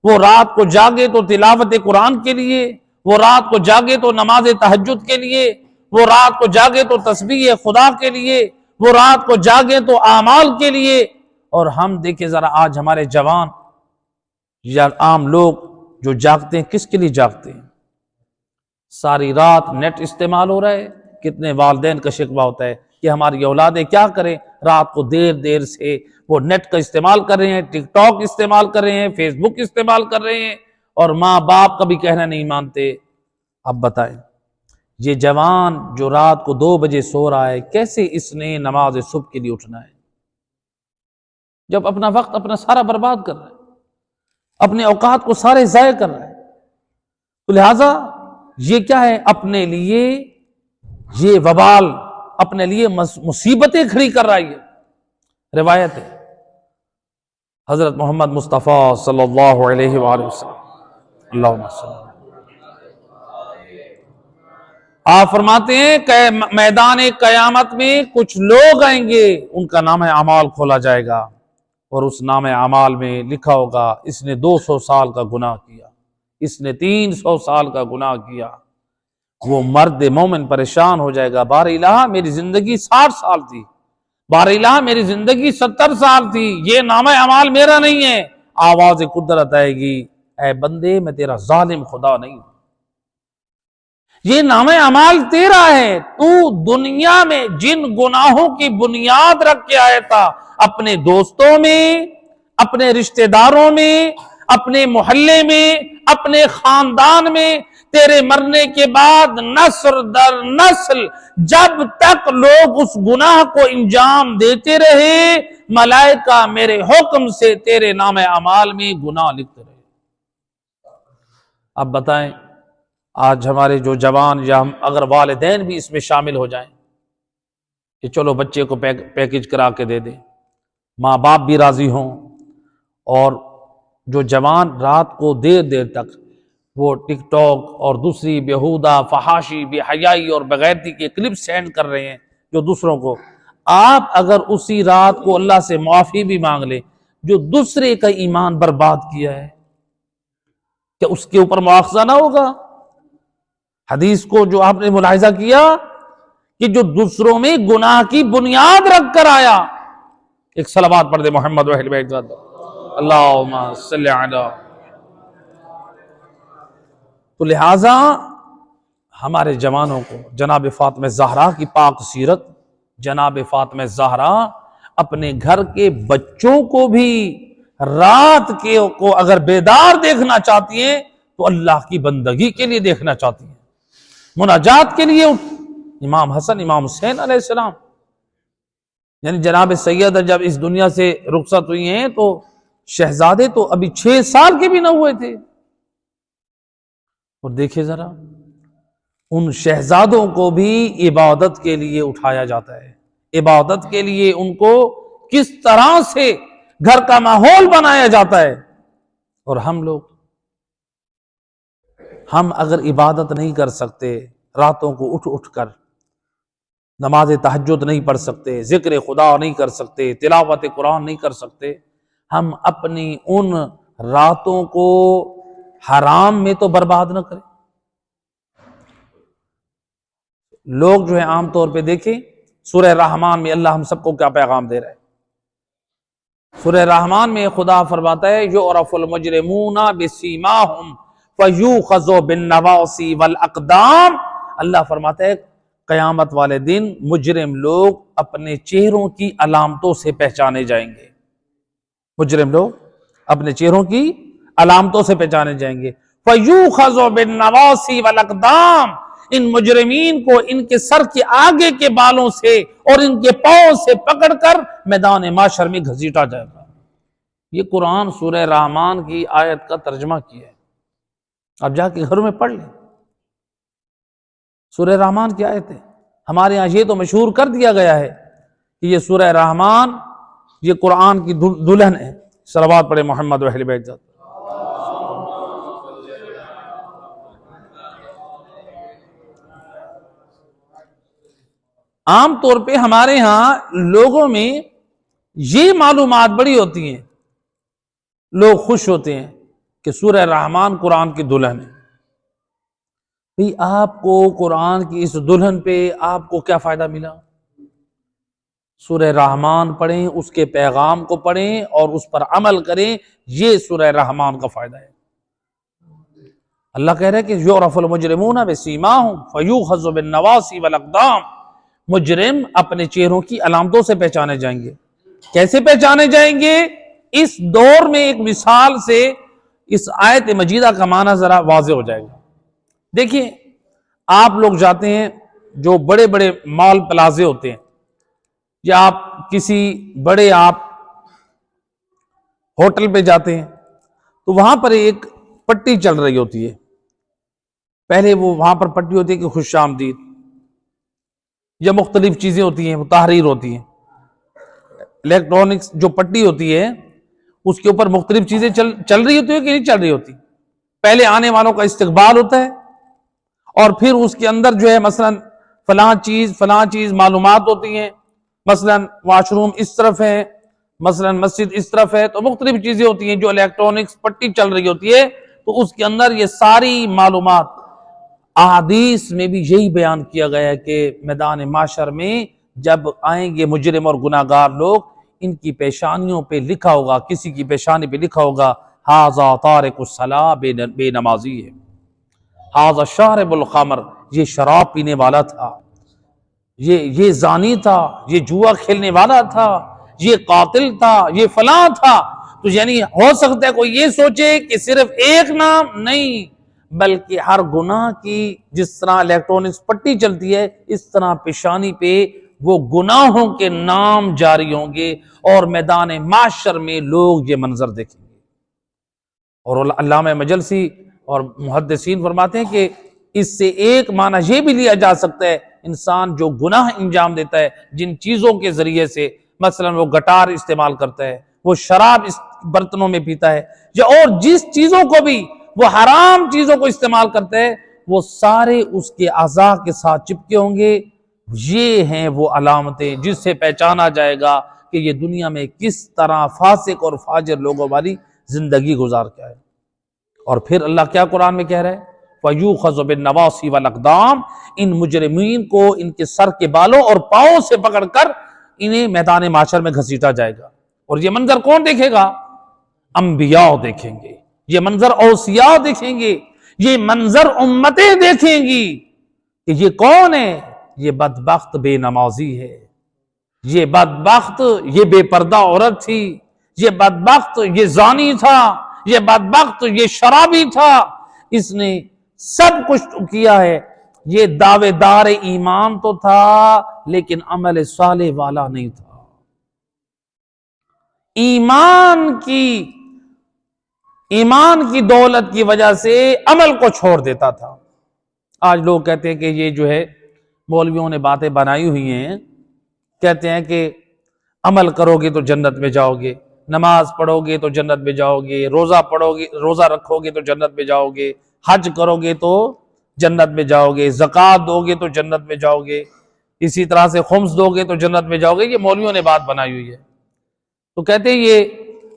وہ رات کو جاگے تو تلاوت قرآن کے لیے، وہ رات کو جاگے تو نماز تہجد کے لیے، وہ رات کو جاگے تو تسبیح خدا کے لیے، وہ رات کو جاگے تو اعمال کے لیے۔ اور ہم دیکھیں ذرا آج ہمارے جوان یا عام لوگ جو جاگتے ہیں کس کے لیے جاگتے ہیں؟ ساری رات نیٹ استعمال ہو رہا ہے۔ کتنے والدین کا شکوہ ہوتا ہے کہ ہماری اولادیں کیا کریں، رات کو دیر دیر سے وہ نیٹ کا استعمال کر رہے ہیں، ٹک ٹاک استعمال کر رہے ہیں، فیس بک استعمال کر رہے ہیں، اور ماں باپ کا بھی کہنا نہیں مانتے۔ اب بتائیں یہ جوان جو رات کو 2 بجے سو رہا ہے، کیسے اس نے نماز صبح کے لیے اٹھنا ہے، جب اپنا وقت اپنا سارا برباد کر رہا ہے، اپنے اوقات کو سارے ضائع کر رہا ہے۔ تو لہٰذا یہ کیا ہے، اپنے لیے یہ وبال، اپنے لیے مصیبتیں کھڑی کر رہا ہے۔ روایت ہے حضرت محمد مصطفیٰ صلی اللہ علیہ وآلہ وسلم، اللہم صلی اللہ، آپ فرماتے ہیں کہ میدان قیامت میں کچھ لوگ آئیں گے، ان کا نام اعمال کھولا جائے گا، اور اس نام اعمال میں لکھا ہوگا اس نے 200 سال کا گناہ کیا، اس نے 300 سال کا گناہ کیا۔ وہ مرد مومن پریشان ہو جائے گا، بار الہ میری زندگی 60 سال تھی، بار الہ میری زندگی 70 سال تھی، یہ نام اعمال میرا نہیں ہے۔ آواز قدرت آئے گی، اے بندے میں تیرا ظالم خدا نہیں ہوں، یہ نام اعمال تیرا ہے، تو دنیا میں جن گناہوں کی بنیاد رکھ کے آیا تھا، اپنے دوستوں میں، اپنے رشتہ داروں میں، اپنے محلے میں، اپنے خاندان میں تیرے مرنے کے بعد نسل در نسل جب تک لوگ اس گناہ کو انجام دیتے رہے ملائکہ میرے حکم سے تیرے نام اعمال میں گناہ لکھتے رہے۔ اب بتائیں آج ہمارے جو جوان یا ہم اگر والدین بھی اس میں شامل ہو جائیں کہ چلو بچے کو پیکج کرا کے دے دیں، ماں باپ بھی راضی ہوں، اور جو جوان رات کو دیر دیر تک وہ ٹک ٹاک اور دوسری بیہودہ فحاشی بے حیائی اور بغیرتی کے کلپ سینڈ کر رہے ہیں جو دوسروں کو، آپ اگر اسی رات کو اللہ سے معافی بھی مانگ لیں جو دوسرے کا ایمان برباد کیا ہے، کیا اس کے اوپر مواخذہ نہ ہوگا؟ حدیث کو جو آپ نے ملاحظہ کیا کہ جو دوسروں میں گناہ کی بنیاد رکھ کر آیا، ایک صلوات پڑھ دے محمد و اہل بیت اللہم صلی علی۔ تو لہٰذا ہمارے جوانوں کو جناب فاطمہ زہرا کی پاک سیرت، جناب فاطمہ زہرا اپنے گھر کے بچوں کو بھی رات کے کو اگر بیدار دیکھنا چاہتی ہیں تو اللہ کی بندگی کے لیے دیکھنا چاہتی ہیں، مناجات کے لیے۔ امام حسن امام حسین علیہ السلام یعنی جناب سیدہ جب اس دنیا سے رخصت ہوئی ہیں تو شہزادے تو ابھی 6 سال کے بھی نہ ہوئے تھے، اور دیکھیں ذرا ان شہزادوں کو بھی عبادت کے لیے اٹھایا جاتا ہے، عبادت کے لیے ان کو کس طرح سے گھر کا ماحول بنایا جاتا ہے۔ اور ہم اگر عبادت نہیں کر سکتے، راتوں کو اٹھ اٹھ کر نماز تہجد نہیں پڑھ سکتے، ذکر خدا نہیں کر سکتے، تلاوت قرآن نہیں کر سکتے، ہم اپنی ان راتوں کو حرام میں تو برباد نہ کریں۔ لوگ جو ہے عام طور پہ دیکھیں سورہ رحمان میں اللہ ہم سب کو کیا پیغام دے رہا ہے۔ سورہ رحمان میں خدا فرماتا ہے یعرف المجرمون بسیماہم فیوخذ بالنواصی والاقدام۔ اللہ فرماتا ہے قیامت والے دن مجرم لوگ اپنے چہروں کی علامتوں سے پہچانے جائیں گے، مجرم لوگ اپنے چہروں کی علامتوں سے پہچانے جائیں گے۔ فیوخذ بالنواصی والاقدام، ان مجرمین کو ان کے سر کے آگے کے بالوں سے اور ان کے پاؤں سے پکڑ کر میدان محشر میں گھسیٹا جائے گا۔ یہ قرآن سورہ رحمان کی آیت کا ترجمہ کیا ہے، اب جا کے گھروں میں پڑھ لیں۔ سورہ رحمان کی آیت ہے، ہمارے ہاں یہ تو مشہور کر دیا گیا ہے کہ یہ سورہ رحمان یہ قرآن کی دلہن ہے۔ صلوات پڑھے محمد و اہل بیت۔ عام طور پہ ہمارے ہاں لوگوں میں یہ معلومات بڑی ہوتی ہیں، لوگ خوش ہوتے ہیں کہ سورہ رحمان قرآن کی دلہن ہے۔ بھئی آپ کو قرآن کی اس دلہن پہ آپ کو کیا فائدہ ملا؟ سورہ رحمان پڑھیں، اس کے پیغام کو پڑھیں اور اس پر عمل کریں، یہ سورہ رحمان کا فائدہ ہے۔ اللہ کہہ رہے کہ یعرف المجرمون بسیماہم فیوخذ بالنواصی والاقدام، مجرم اپنے چہروں کی علامتوں سے پہچانے جائیں گے۔ کیسے پہچانے جائیں گے؟ اس دور میں ایک مثال سے اس آیت مجیدہ کا معنی ذرا واضح ہو جائے گا۔ دیکھیں آپ لوگ جاتے ہیں جو بڑے بڑے مال پلازے ہوتے ہیں، یا آپ کسی بڑے ہوٹل پہ جاتے ہیں تو وہاں پر ایک پٹی چل رہی ہوتی ہے، پہلے وہ وہاں پر پٹی ہوتی ہے کہ خوش آمدید، یا مختلف چیزیں ہوتی ہیں، وہ تحریر ہوتی ہیں، الیکٹرانکس جو پٹی ہوتی ہے اس کے اوپر مختلف چیزیں چل رہی ہوتی ہے کہ نہیں چل رہی ہوتی۔ پہلے آنے والوں کا استقبال ہوتا ہے، اور پھر اس کے اندر جو ہے مثلا فلاں چیز معلومات ہوتی ہیں، مثلا واش روم اس طرف ہے، مثلا مسجد اس طرف ہے، تو مختلف چیزیں ہوتی ہیں جو الیکٹرانکس پٹی چل رہی ہوتی ہے، تو اس کے اندر یہ ساری معلومات۔ احادیث میں بھی یہی بیان کیا گیا ہے کہ میدان محشر میں جب آئیں گے مجرم اور گناہگار لوگ، ان کی پیشانیوں پہ لکھا ہوگا، کسی کی پیشانی پہ لکھا ہوگا ھذا تارک الصلاۃ، بے نمازی ہے، ھذا شارب الخمر، یہ شراب پینے والا تھا، یہ زانی تھا، یہ جوا کھیلنے والا تھا، یہ قاتل تھا، یہ فلاں تھا۔ تو یعنی ہو سکتا ہے کوئی یہ سوچے کہ صرف ایک نام نہیں، بلکہ ہر گناہ کی جس طرح الیکٹرانکس پٹی چلتی ہے اس طرح پیشانی پہ وہ گناہوں کے نام جاری ہوں گے، اور میدان معاشر میں لوگ یہ منظر دیکھیں گے۔ اور علامہ مجلسی اور محدثین فرماتے ہیں کہ اس سے ایک معنی یہ بھی لیا جا سکتا ہے، انسان جو گناہ انجام دیتا ہے جن چیزوں کے ذریعے سے، مثلا وہ گٹار استعمال کرتا ہے، وہ شراب اس برتنوں میں پیتا ہے، یا اور جس چیزوں کو بھی وہ حرام چیزوں کو استعمال کرتا ہے، وہ سارے اس کے اعضاء کے ساتھ چپکے ہوں گے۔ یہ ہیں وہ علامتیں جس سے پہچانا جائے گا کہ یہ دنیا میں کس طرح فاسق اور فاجر لوگوں والی زندگی گزار کے آئے۔ اور پھر اللہ کیا قرآن میں کہہ رہا ہے، فَيُوخَذُ بِالنَّوَاصِي وَالْأَقْدَامِ، ان مجرمین کو ان کے سر کے بالوں اور پاؤں سے پکڑ کر انہیں میدان معاشر میں گھسیٹا جائے گا۔ اور یہ منظر کون دیکھے گا؟ انبیاء دیکھیں گے، یہ منظر اوصیاء دیکھیں گے، یہ منظر امتیں دیکھیں گی کہ یہ کون ہے؟ یہ بدبخت بے نمازی ہے، یہ بدبخت یہ بے پردہ عورت تھی، یہ بدبخت یہ زانی تھا، یہ بدبخت یہ شرابی تھا، اس نے سب کچھ کیا ہے، یہ دعوے دار ایمان تو تھا لیکن عمل صالح والا نہیں تھا۔ ایمان کی دولت کی وجہ سے عمل کو چھوڑ دیتا تھا۔ آج لوگ کہتے ہیں کہ یہ جو ہے مولویوں نے باتیں بنائی ہوئی ہیں، کہتے ہیں کہ عمل کرو گے تو جنت میں جاؤ گے، نماز پڑھو گے تو جنت میں جاؤ گے، روزہ رکھو گے تو جنت میں جاؤ گے، حج کرو گے تو جنت میں جاؤ گے، زکوٰۃ دو گے تو جنت میں جاؤ گے، اسی طرح سے خمس دو گے تو جنت میں جاؤ گے۔ یہ مولویوں نے بات بنائی ہوئی ہے۔ تو کہتے ہیں یہ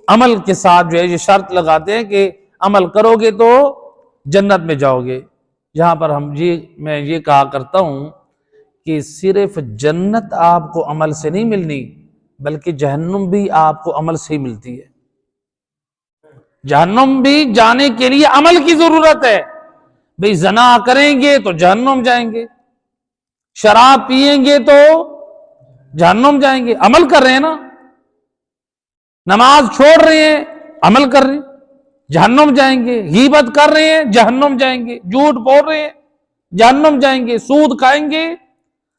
عمل کے ساتھ جو ہے یہ شرط لگاتے ہیں کہ عمل کرو گے تو جنت میں جاؤ گے۔ یہاں پر میں یہ کہا کرتا ہوں کہ صرف جنت آپ کو عمل سے نہیں ملنی، بلکہ جہنم بھی آپ کو عمل سے ہی ملتی ہے۔ جہنم بھی جانے کے لیے عمل کی ضرورت ہے۔ بھئی زنا کریں گے تو جہنم جائیں گے، شراب پیئیں گے تو جہنم جائیں گے، عمل کر رہے ہیں نا، نماز چھوڑ رہے ہیں عمل کر رہے ہیں جہنم جائیں گے، غیبت کر رہے ہیں جہنم جائیں گے، جھوٹ بول رہے ہیں جہنم جائیں گے، سود کھائیں گے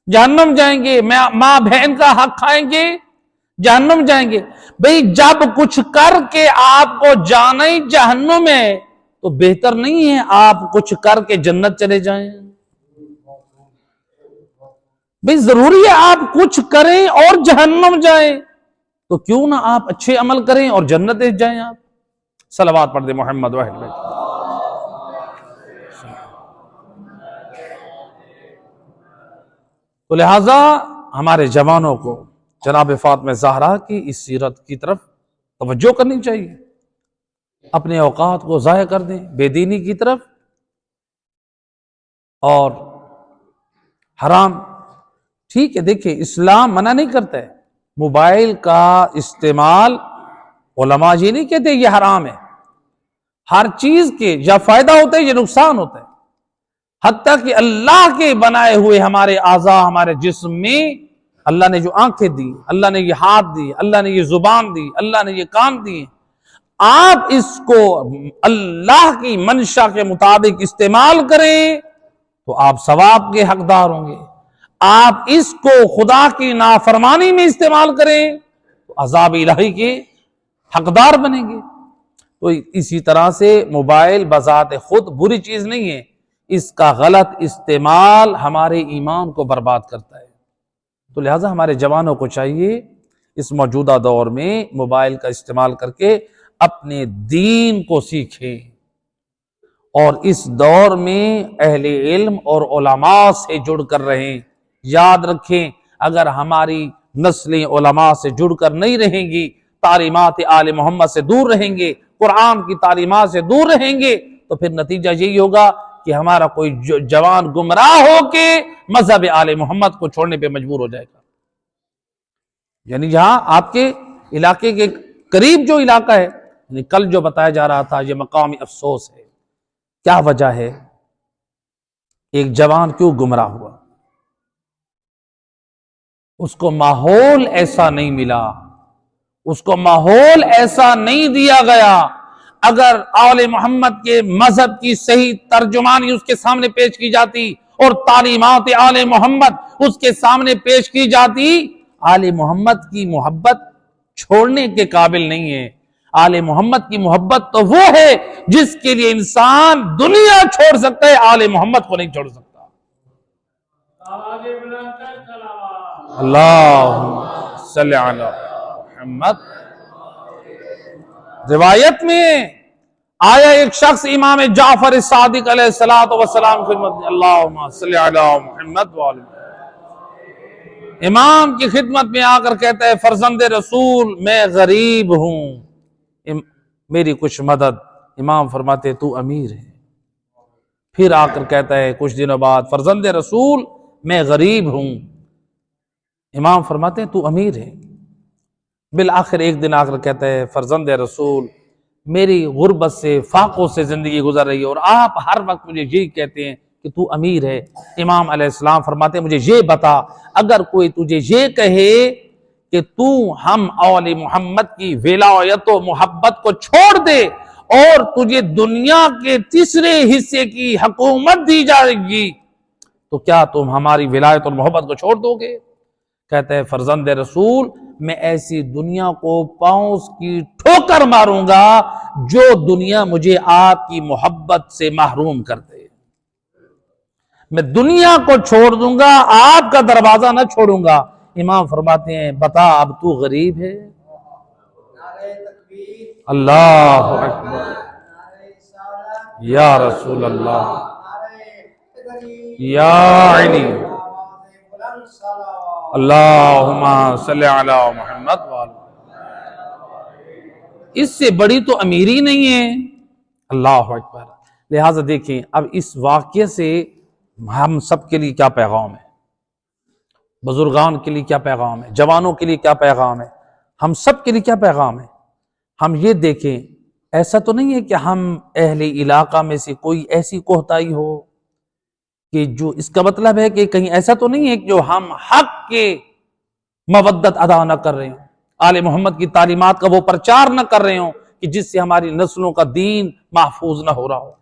جہنم جائیں گے، ماں بہن کا حق کھائیں گے جہنم جائیں گے۔ بھئی جب کچھ کر کے آپ کو جانا ہی جہنم ہے تو بہتر نہیں ہے آپ کچھ کر کے جنت چلے جائیں؟ بھئی ضروری ہے آپ کچھ کریں اور جہنم جائیں، تو کیوں نہ آپ اچھے عمل کریں اور جنت جائیں؟ آپ صلوات پڑھ دیں محمد و اہل بیت۔ تو لہٰذا ہمارے جوانوں کو جناب فاطمہ زہرا کی اس سیرت کی طرف توجہ کرنی چاہیے، اپنے اوقات کو ضائع کر دیں بے دینی کی طرف اور حرام۔ ٹھیک ہے، دیکھیں اسلام منع نہیں کرتا ہے موبائل کا استعمال، علماء یہ نہیں کہتے یہ حرام ہے، ہر چیز کے یا فائدہ ہوتا ہے یا نقصان ہوتا ہے، حتیٰ کہ اللہ کے بنائے ہوئے ہمارے اعضاء، ہمارے جسم میں اللہ نے جو آنکھیں دی، اللہ نے یہ ہاتھ دی، اللہ نے یہ زبان دی، اللہ نے یہ کان دی، آپ اس کو اللہ کی منشا کے مطابق استعمال کریں تو آپ ثواب کے حقدار ہوں گے، آپ اس کو خدا کی نافرمانی میں استعمال کریں تو عذاب الہی کے حقدار بنیں گے۔ تو اسی طرح سے موبائل بذات خود بری چیز نہیں ہے، اس کا غلط استعمال ہمارے ایمان کو برباد کرتا ہے۔ تو لہٰذا ہمارے جوانوں کو چاہیے اس موجودہ دور میں موبائل کا استعمال کر کے اپنے دین کو سیکھیں، اور اس دور میں اہل علم اور علماء سے جڑ کر رہیں۔ یاد رکھیں اگر ہماری نسلیں علماء سے جڑ کر نہیں رہیں گی، تعلیمات آل محمد سے دور رہیں گے، قرآن کی تعلیمات سے دور رہیں گے، تو پھر نتیجہ یہی ہوگا کہ ہمارا کوئی جوان گمراہ ہو کے مذہب آل محمد کو چھوڑنے پہ مجبور ہو جائے گا۔ یعنی یہاں آپ کے علاقے کے قریب جو علاقہ ہے، یعنی کل جو بتایا جا رہا تھا، یہ مقامی افسوس ہے۔ کیا وجہ ہے؟ ایک جوان کیوں گمراہ ہوا؟ اس کو ماحول ایسا نہیں ملا، اس کو ماحول ایسا نہیں دیا گیا۔ اگر آل محمد کے مذہب کی صحیح ترجمانی اس کے سامنے پیش کی جاتی اور تعلیمات آل محمد اس کے سامنے پیش کی جاتی، آل محمد کی محبت چھوڑنے کے قابل نہیں ہے۔ آل محمد کی محبت تو وہ ہے جس کے لیے انسان دنیا چھوڑ سکتا ہے، آل محمد کو نہیں چھوڑ سکتا۔ اللہم صلی علی محمد۔ روایت میں آیا ایک شخص امام جعفر صادق علیہ السلام خدمت میں، اللہم صلی علی محمد وعلی محمد، امام کی خدمت میں آ کر کہتا ہے فرزند رسول میں غریب ہوں، میری کچھ مدد۔ امام فرماتے تو امیر ہے۔ پھر آ کر کہتا ہے کچھ دنوں بعد فرزند رسول میں غریب ہوں، امام فرماتے ہیں تو امیر ہے۔ بالآخر ایک دن آ کر کہتا ہے فرزند رسول میری غربت سے فاقوں سے زندگی گزر رہی ہے اور آپ ہر وقت مجھے یہی کہتے ہیں کہ تو امیر ہے۔ امام علیہ السلام فرماتے ہیں مجھے یہ بتا، اگر کوئی تجھے یہ کہے کہ تو ہم آل محمد کی ولایت و محبت کو چھوڑ دے اور تجھے دنیا کے تیسرے حصے کی حکومت دی جائے گی تو کیا تم ہماری ولایت اور محبت کو چھوڑ دو گے؟ کہتا ہے فرزند رسول میں ایسی دنیا کو پاؤں کی ٹھوکر ماروں گا جو دنیا مجھے آپ کی محبت سے محروم کر دے۔ میں دنیا کو چھوڑ دوں گا، آپ کا دروازہ نہ چھوڑوں گا۔ امام فرماتے ہیں بتا اب تو غریب ہے؟ اللہ اکبر، یا رسول اللہ، یا علی، اللہم صلی علی محمد وعلی۔ اس سے بڑی تو امیری نہیں ہے۔ اللہ اکبر۔ لہٰذا دیکھیں اب اس واقعے سے ہم سب کے لیے کیا پیغام ہے، بزرگان کے لیے کیا پیغام ہے، جوانوں کے لیے کیا پیغام ہے، ہم سب کے لیے کیا پیغام ہے۔ ہم یہ دیکھیں ایسا تو نہیں ہے کہ ہم اہل علاقہ میں سے کوئی ایسی کوتاہی ہو کہ جو اس کا مطلب ہے کہ کہیں ایسا تو نہیں ہے کہ جو ہم حق کے مودت ادا نہ کر رہے ہوں، آل محمد کی تعلیمات کا وہ پرچار نہ کر رہے ہوں کہ جس سے ہماری نسلوں کا دین محفوظ نہ ہو رہا ہو۔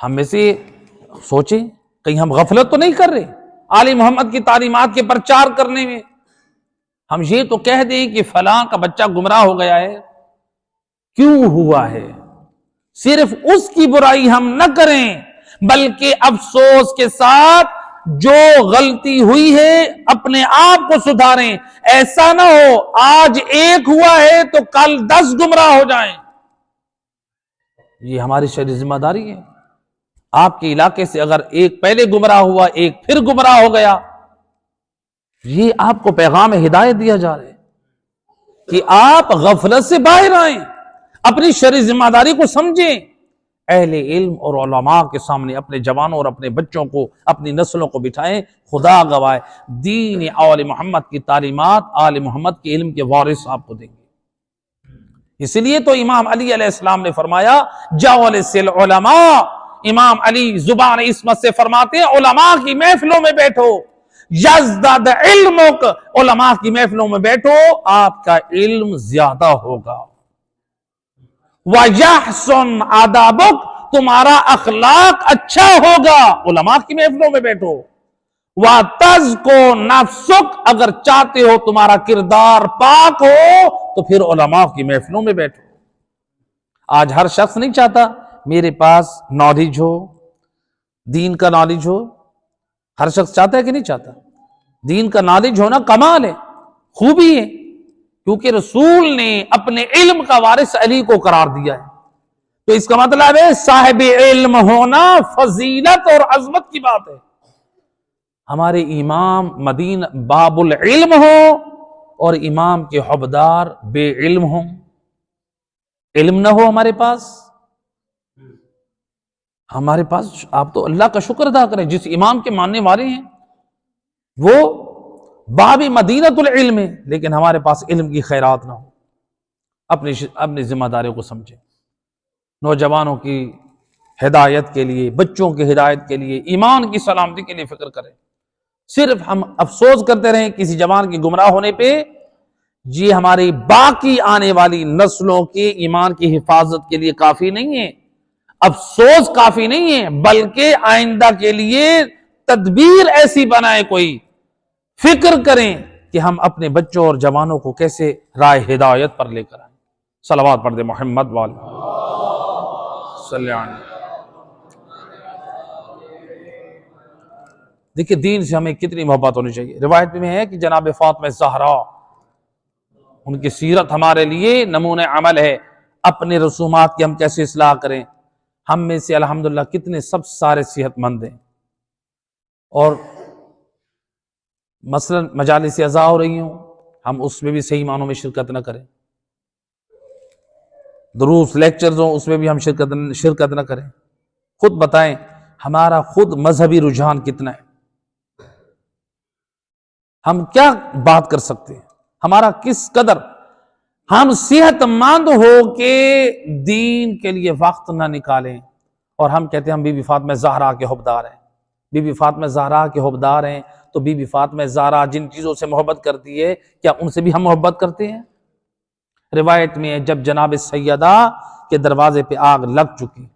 ہم میں سے سوچیں کہیں ہم غفلت تو نہیں کر رہے آل محمد کی تعلیمات کے پرچار کرنے میں؟ ہم یہ تو کہہ دیں کہ فلاں کا بچہ گمراہ ہو گیا ہے، کیوں ہوا ہے؟ صرف اس کی برائی ہم نہ کریں بلکہ افسوس کے ساتھ جو غلطی ہوئی ہے اپنے آپ کو سدھاریں۔ ایسا نہ ہو آج ایک ہوا ہے تو کل 10 گمراہ ہو جائیں۔ یہ ہماری شرعی ذمہ داری ہے۔ آپ کے علاقے سے اگر ایک پہلے گمراہ ہوا ایک پھر گمراہ ہو گیا، یہ آپ کو پیغام ہدایت دیا جا رہا ہے کہ آپ غفلت سے باہر آئیں، اپنی شرعی ذمہ داری کو سمجھیں، اہل علم اور علماء کے سامنے اپنے جوانوں اور اپنے بچوں کو اپنی نسلوں کو بٹھائیں۔ خدا گواہ دین آل محمد کی تعلیمات آل محمد کے علم کے وارث آپ کو دیں گے۔ اس لیے تو امام علی علیہ السلام نے فرمایا جوالس العلماء، امام علی زبان عصمت سے فرماتے ہیں علماء کی محفلوں میں بیٹھو، یزداد علمک، علماء کی محفلوں میں بیٹھو آپ کا علم زیادہ ہوگا، وَيَحْسُنْ آدابک، تمہارا اخلاق اچھا ہوگا، علماء کی محفلوں میں بیٹھو، وَتَزْكُو نَفْسُک، اگر چاہتے ہو تمہارا کردار پاک ہو تو پھر علماء کی محفلوں میں بیٹھو۔ آج ہر شخص نہیں چاہتا میرے پاس نالج ہو، دین کا نالج ہو، ہر شخص چاہتا ہے کہ نہیں چاہتا؟ دین کا نالج ہونا کمال ہے، خوبی ہے، کیونکہ رسول نے اپنے علم کا وارث علی کو قرار دیا ہے، تو اس کا مطلب ہے صاحب علم ہونا فضیلت اور عظمت کی بات ہے۔ ہمارے امام مدینہ باب العلم ہو اور امام کے حبدار بے علم ہوں، علم نہ ہو ہمارے پاس آپ تو اللہ کا شکر ادا کریں جس امام کے ماننے والے ہیں وہ باب مدینۃ العلم ہے، لیکن ہمارے پاس علم کی خیرات نہ ہو۔ اپنی ذمہ داریوں کو سمجھیں، نوجوانوں کی ہدایت کے لیے، بچوں کی ہدایت کے لیے، ایمان کی سلامتی کے لیے فکر کریں۔ صرف ہم افسوس کرتے رہیں کسی جوان کے گمراہ ہونے پہ یہ ہماری باقی آنے والی نسلوں کے ایمان کی حفاظت کے لیے کافی نہیں ہے، افسوس کافی نہیں ہے، بلکہ آئندہ کے لیے تدبیر ایسی بنائیں، کوئی فکر کریں کہ ہم اپنے بچوں اور جوانوں کو کیسے راہ ہدایت پر لے کر آئیں۔ صلوات پڑھ دے محمد والے صلی اللہ علیہ وسلم۔ دیکھیں دین سے ہمیں کتنی محبت ہونی چاہیے۔ روایت میں ہے کہ جناب فاطمہ زہرا، ان کی سیرت ہمارے لیے نمونہ عمل ہے، اپنے رسومات کی ہم کیسے اصلاح کریں۔ ہم میں سے الحمدللہ کتنے سب سارے صحت مند ہیں، اور مثلا مجالس عزا ہو رہی ہوں، ہم اس میں بھی صحیح معنوں میں شرکت نہ کریں، دروس لیکچرز ہوں اس میں بھی ہم شرکت نہ کریں۔ خود بتائیں ہمارا خود مذہبی رجحان کتنا ہے، ہم کیا بات کر سکتے ہیں، ہمارا کس قدر ہم صحت مند ہو کے دین کے لیے وقت نہ نکالیں، اور ہم کہتے ہیں ہم بی بی فاطمہ زہرا کے حبدار ہیں، بی بی فاطمہ زہرا کے حبدار ہیں، تو بی بی فاطمہ زہرا جن چیزوں سے محبت کرتی ہے کیا ان سے بھی ہم محبت کرتے ہیں؟ روایت میں ہے جب جناب سیدہ کے دروازے پہ آگ لگ چکی،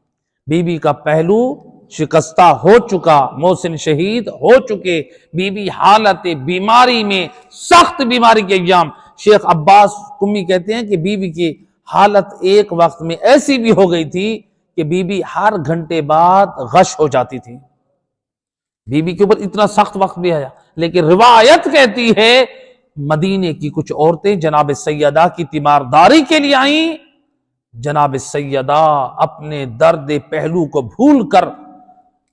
بی بی کا پہلو شکستہ ہو چکا، محسن شہید ہو چکے، بی بی حالت بیماری میں، سخت بیماری کے ایام، شیخ عباس قمی کہتے ہیں کہ بی بی کی حالت ایک وقت میں ایسی بھی ہو گئی تھی کہ بی بی ہر گھنٹے بعد غش ہو جاتی تھی، بی بی کے اوپر اتنا سخت وقت بھی آیا۔ لیکن روایت کہتی ہے مدینے کی کچھ عورتیں جناب سیدہ کی تیمارداری کے لیے آئیں، جناب سیدہ اپنے درد پہلو کو بھول کر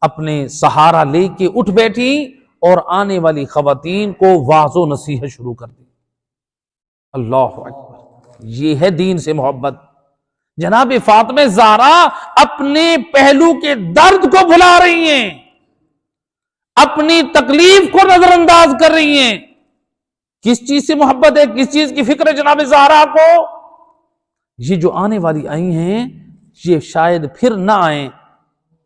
اپنے سہارا لے کے اٹھ بیٹھی اور آنے والی خواتین کو واعظ و نصیحت شروع کر دی۔ اللہ اکبر، یہ ہے دین سے محبت۔ جناب فاطمہ زہرا اپنے پہلو کے درد کو بھلا رہی ہیں، اپنی تکلیف کو نظر انداز کر رہی ہیں۔ کس چیز سے محبت ہے، کس چیز کی فکر ہے جناب زہرا کو؟ یہ جو آنے والی آئی ہیں یہ شاید پھر نہ آئیں،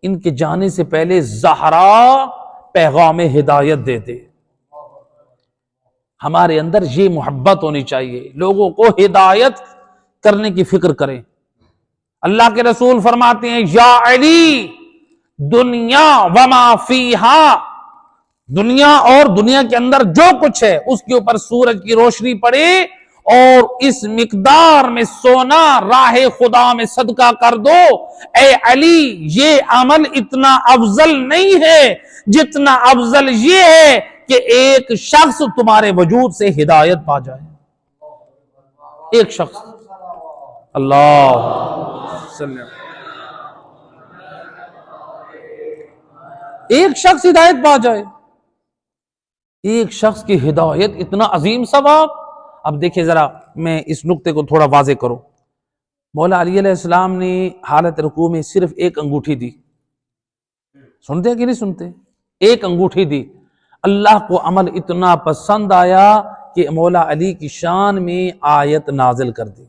ان کے جانے سے پہلے زہرا پیغام ہدایت دے دے۔ ہمارے اندر یہ محبت ہونی چاہیے، لوگوں کو ہدایت کرنے کی فکر کریں۔ اللہ کے رسول فرماتے ہیں یا علی دنیا وما فیہا، دنیا اور دنیا کے اندر جو کچھ ہے اس کے اوپر سورج کی روشنی پڑے اور اس مقدار میں سونا راہ خدا میں صدقہ کر دو، اے علی یہ عمل اتنا افضل نہیں ہے جتنا افضل یہ ہے کہ ایک شخص تمہارے وجود سے ہدایت پا جائے، ایک شخص۔ اللہ ایک شخص ہدایت پا جائے، ایک شخص کی ہدایت اتنا عظیم ثواب۔ اب دیکھیں ذرا میں اس نقطے کو تھوڑا واضح کروں۔ مولا علی علیہ السلام نے حالت رکوع میں صرف ایک انگوٹھی دی، سنتے ہیں کہ نہیں سنتے؟ ایک انگوٹھی دی، اللہ کو عمل اتنا پسند آیا کہ مولا علی کی شان میں آیت نازل کر دی،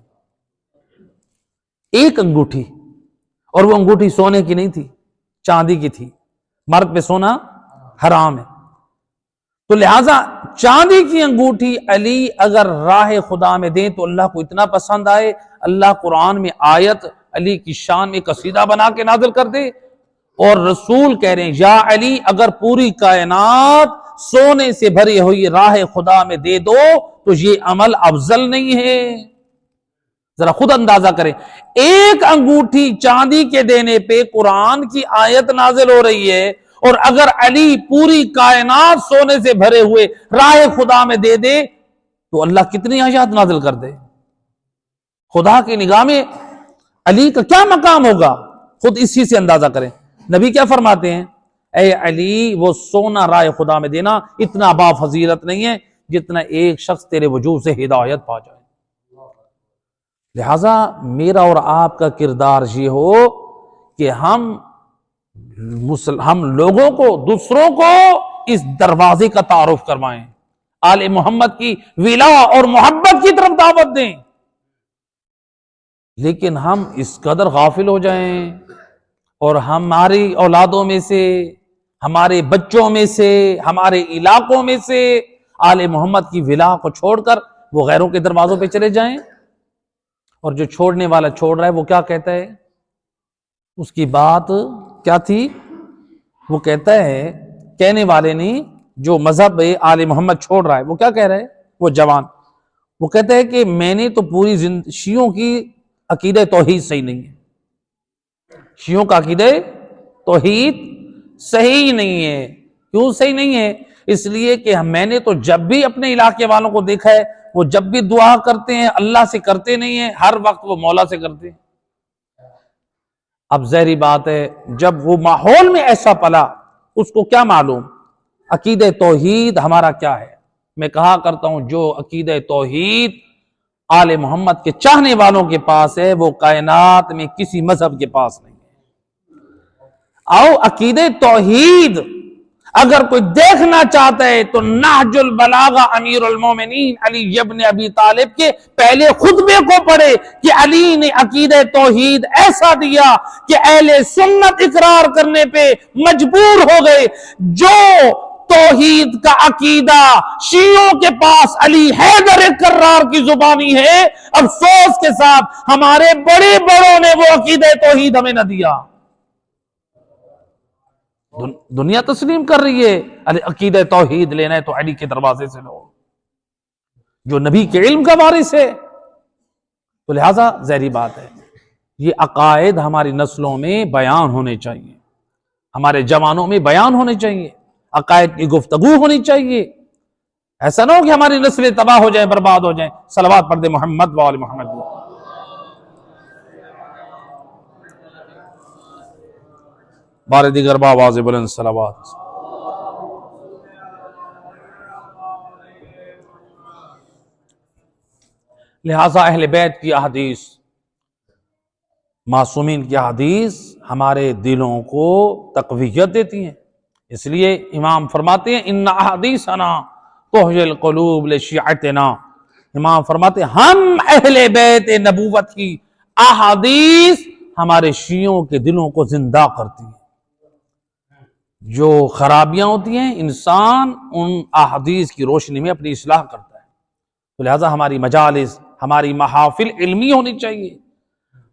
ایک انگوٹھی، اور وہ انگوٹھی سونے کی نہیں تھی، چاندی کی تھی، مرد پہ سونا حرام ہے، تو لہٰذا چاندی کی انگوٹھی علی اگر راہ خدا میں دیں تو اللہ کو اتنا پسند آئے، اللہ قرآن میں آیت علی کی شان میں قصیدہ بنا کے نازل کر دے، اور رسول کہہ رہے ہیں یا علی اگر پوری کائنات سونے سے بھری ہوئی راہ خدا میں دے دو تو یہ عمل افضل نہیں ہے۔ ذرا خود اندازہ کریں، ایک انگوٹھی چاندی کے دینے پہ قرآن کی آیت نازل ہو رہی ہے، اور اگر علی پوری کائنات سونے سے بھرے ہوئے راہ خدا میں دے دے تو اللہ کتنی آیات نازل کر دے۔ خدا کی نگاہ میں علی کا کیا مقام ہوگا، خود اسی سے اندازہ کریں۔ نبی کیا فرماتے ہیں، اے علی وہ سونا راہ خدا میں دینا اتنا با فضیلت نہیں ہے جتنا ایک شخص تیرے وجود سے ہدایت پا جائے۔ لہذا میرا اور آپ کا کردار یہ ہو کہ ہم لوگوں کو، دوسروں کو اس دروازے کا تعارف کروائیں، آل محمد کی ولا اور محبت کی طرف دعوت دیں۔ لیکن ہم اس قدر غافل ہو جائیں اور ہماری اولادوں میں سے، ہمارے بچوں میں سے، ہمارے علاقوں میں سے آل محمد کی ولا کو چھوڑ کر وہ غیروں کے دروازوں پہ چلے جائیں، اور جو چھوڑنے والا چھوڑ رہا ہے وہ کیا کہتا ہے؟ اس کی بات کیا تھی؟ وہ کہتا ہے، کہنے والے نے جو مذہب آل محمد چھوڑ رہا ہے وہ کیا کہہ رہا ہے؟ وہ جوان وہ کہتا ہے کہ میں نے تو پوری شیعوں کی عقیدہ توحید صحیح نہیں ہے، شیعوں کا عقیدہ توحید صحیح نہیں ہے۔ کیوں صحیح نہیں ہے؟ اس لیے کہ میں نے تو جب بھی اپنے علاقے والوں کو دیکھا ہے، وہ جب بھی دعا کرتے ہیں اللہ سے کرتے نہیں ہیں، ہر وقت وہ مولا سے کرتے ہیں۔ اب ظاہری بات ہے جب وہ ماحول میں ایسا پلا، اس کو کیا معلوم عقیدہ توحید ہمارا کیا ہے؟ میں کہا کرتا ہوں جو عقیدہ توحید آل محمد کے چاہنے والوں کے پاس ہے وہ کائنات میں کسی مذہب کے پاس نہیں ہے۔ آؤ عقیدہ توحید اگر کوئی دیکھنا چاہتا ہے تو نہج البلاغہ امیر المومنین علی ابن ابی طالب کے پہلے خطبے کو پڑھے کہ علی نے عقیدہ توحید ایسا دیا کہ اہل سنت اقرار کرنے پہ مجبور ہو گئے۔ جو توحید کا عقیدہ شیعوں کے پاس علی حیدر کرار کی زبانی ہے، افسوس کے ساتھ ہمارے بڑے بڑوں نے وہ عقیدہ توحید ہمیں نہ دیا۔ دنیا تسلیم کر رہی ہے عقیدہ توحید لینا ہے تو علی کے دروازے سے لو، جو نبی کے علم کا وارث ہے۔ تو لہذا ظاہری بات ہے یہ عقائد ہماری نسلوں میں بیان ہونے چاہیے، ہمارے جوانوں میں بیان ہونے چاہیے، عقائد کی گفتگو ہونی چاہیے۔ ایسا نہ ہو کہ ہماری نسلیں تباہ ہو جائیں، برباد ہو جائیں۔ صلوات پڑھ دے محمد و آل محمد۔ بار دیگر باواز بلند صلوات۔ لہذا اہل بیت کی احادیث، معصومین کی احادیث ہمارے دلوں کو تقویت دیتی ہیں۔ اس لیے امام فرماتے ہیں ان احادیثنا تحیی القلوب لشیعتنا، امام فرماتے ہیں ہم اہل بیت نبوت کی احادیث ہمارے شیعوں کے دلوں کو زندہ کرتی ہیں۔ جو خرابیاں ہوتی ہیں انسان ان احادیث کی روشنی میں اپنی اصلاح کرتا ہے۔ تو لہذا ہماری مجالس، ہماری محافل علمی ہونی چاہیے،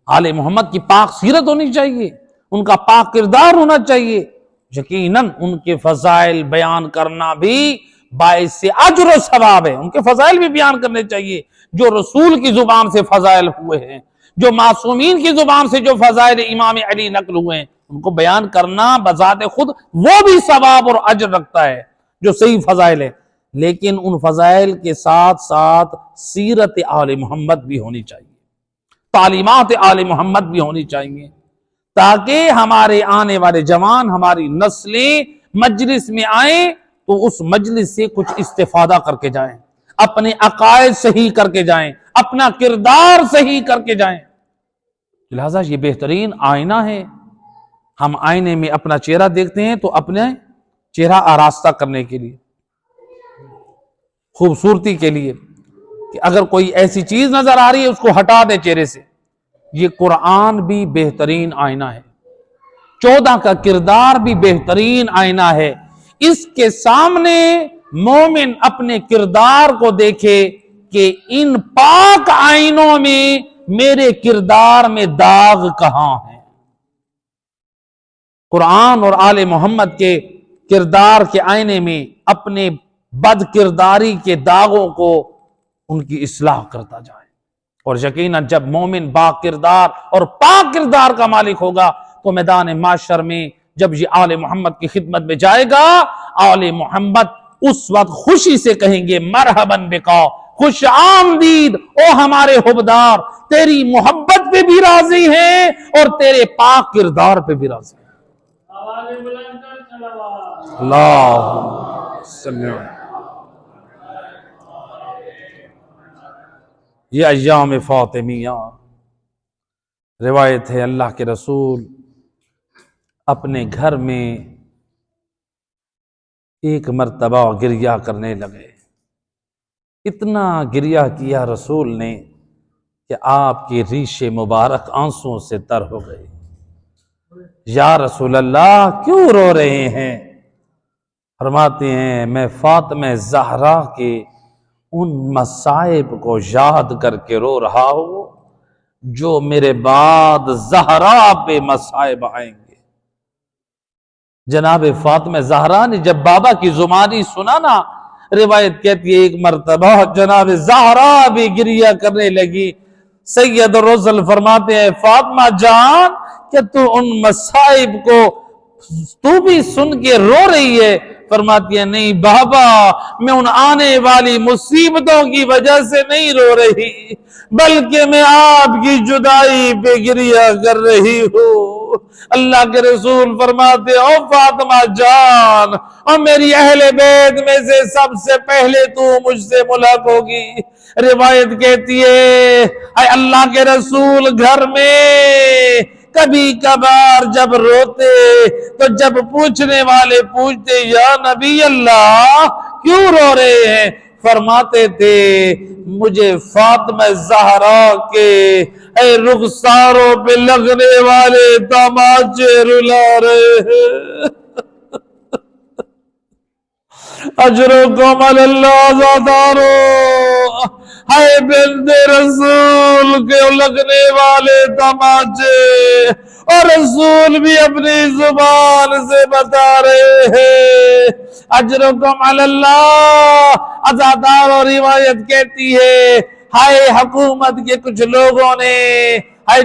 آل محمد کی پاک سیرت ہونی چاہیے، ان کا پاک کردار ہونا چاہیے۔ یقیناً ان کے فضائل بیان کرنا بھی باعث اجر و ثواب ہے، ان کے فضائل بھی بیان کرنے چاہیے۔ جو رسول کی زبان سے فضائل ہوئے ہیں، جو معصومین کی زبان سے جو فضائل امام علی نقل ہوئے ہیں، ان کو بیان کرنا بذات خود وہ بھی ثواب اور اجر رکھتا ہے جو صحیح فضائل ہے، لیکن ان فضائل کے ساتھ ساتھ سیرت آل محمد بھی ہونی چاہیے، تعلیمات آل محمد بھی ہونی چاہیے، تاکہ ہمارے آنے والے جوان، ہماری نسلیں مجلس میں آئیں تو اس مجلس سے کچھ استفادہ کر کے جائیں، اپنے عقائد صحیح کر کے جائیں، اپنا کردار صحیح کر کے جائیں۔ لہذا یہ بہترین آئینہ ہے۔ ہم آئینے میں اپنا چہرہ دیکھتے ہیں تو اپنے چہرہ آراستہ کرنے کے لیے، خوبصورتی کے لیے، کہ اگر کوئی ایسی چیز نظر آ رہی ہے اس کو ہٹا دے چہرے سے۔ یہ قرآن بھی بہترین آئینہ ہے، 14 کا کردار بھی بہترین آئینہ ہے۔ اس کے سامنے مومن اپنے کردار کو دیکھے کہ ان پاک آئینوں میں میرے کردار میں داغ کہاں ہے۔ قرآن اور آل محمد کے کردار کے آئینے میں اپنے بد کرداری کے داغوں کو ان کی اصلاح کرتا جائے، اور یقیناً جب مومن با کردار اور پاک کردار کا مالک ہوگا تو میدان معاشر میں جب یہ آل محمد کی خدمت میں جائے گا، آل محمد اس وقت خوشی سے کہیں گے مرحباً بکا، خوش آمدید او ہمارے حبدار، تیری محبت پہ بھی راضی ہیں اور تیرے پاک کردار پہ بھی راضی ہیں۔ اللہ صلی اللہ۔ یہ ایام فاطمیہ روایت ہے، اللہ کے رسول اپنے گھر میں ایک مرتبہ گریہ کرنے لگے، اتنا گریہ کیا رسول نے کہ آپ کی ریش مبارک آنسوں سے تر ہو گئی۔ یا رسول اللہ کیوں رو رہے ہیں؟ فرماتے ہیں میں فاطمہ زہرا کے ان مصائب کو یاد کر کے رو رہا ہوں جو میرے بعد زہرا پہ مصائب آئیں گے۔ جناب فاطمہ زہرا نے جب بابا کی زبانی سنا نا، روایت کہتی ہے ایک مرتبہ جناب زہرا بھی گریہ کرنے لگی۔ سید الرسل فرماتے ہیں فاطمہ جان کہ تو ان مصائب کو تو بھی سن کے رو رہی ہے؟ فرماتی ہے نہیں بابا، میں ان آنے والی مصیبتوں کی وجہ سے نہیں رو رہی، بلکہ میں آپ کی جدائی پہ گریہ کر رہی ہوں۔ اللہ کے رسول فرماتے او فاطمہ جان، اور میری اہل بیت میں سے سب سے پہلے تو مجھ سے ملاق ہوگی۔ روایت کہتی ہے اے اللہ کے رسول گھر میں کبھی کبھار جب روتے تو جب پوچھنے والے پوچھتے یا نبی اللہ کیوں رو رہے ہیں، فرماتے تھے مجھے فاطمہ زہرا کے اے رخساروں پہ لگنے والے تماچے رلا رہے ہیں۔ اجرکم علی اللہ زادارو، ہے بنت رسول کے لگنے والے تماچے، اور رسول بھی اپنی زبان سے بتا رہے ہیں اجرکم علی اللہ۔ ازادارو روایت کہتی ہے ہائے حکومت کے کچھ لوگوں نے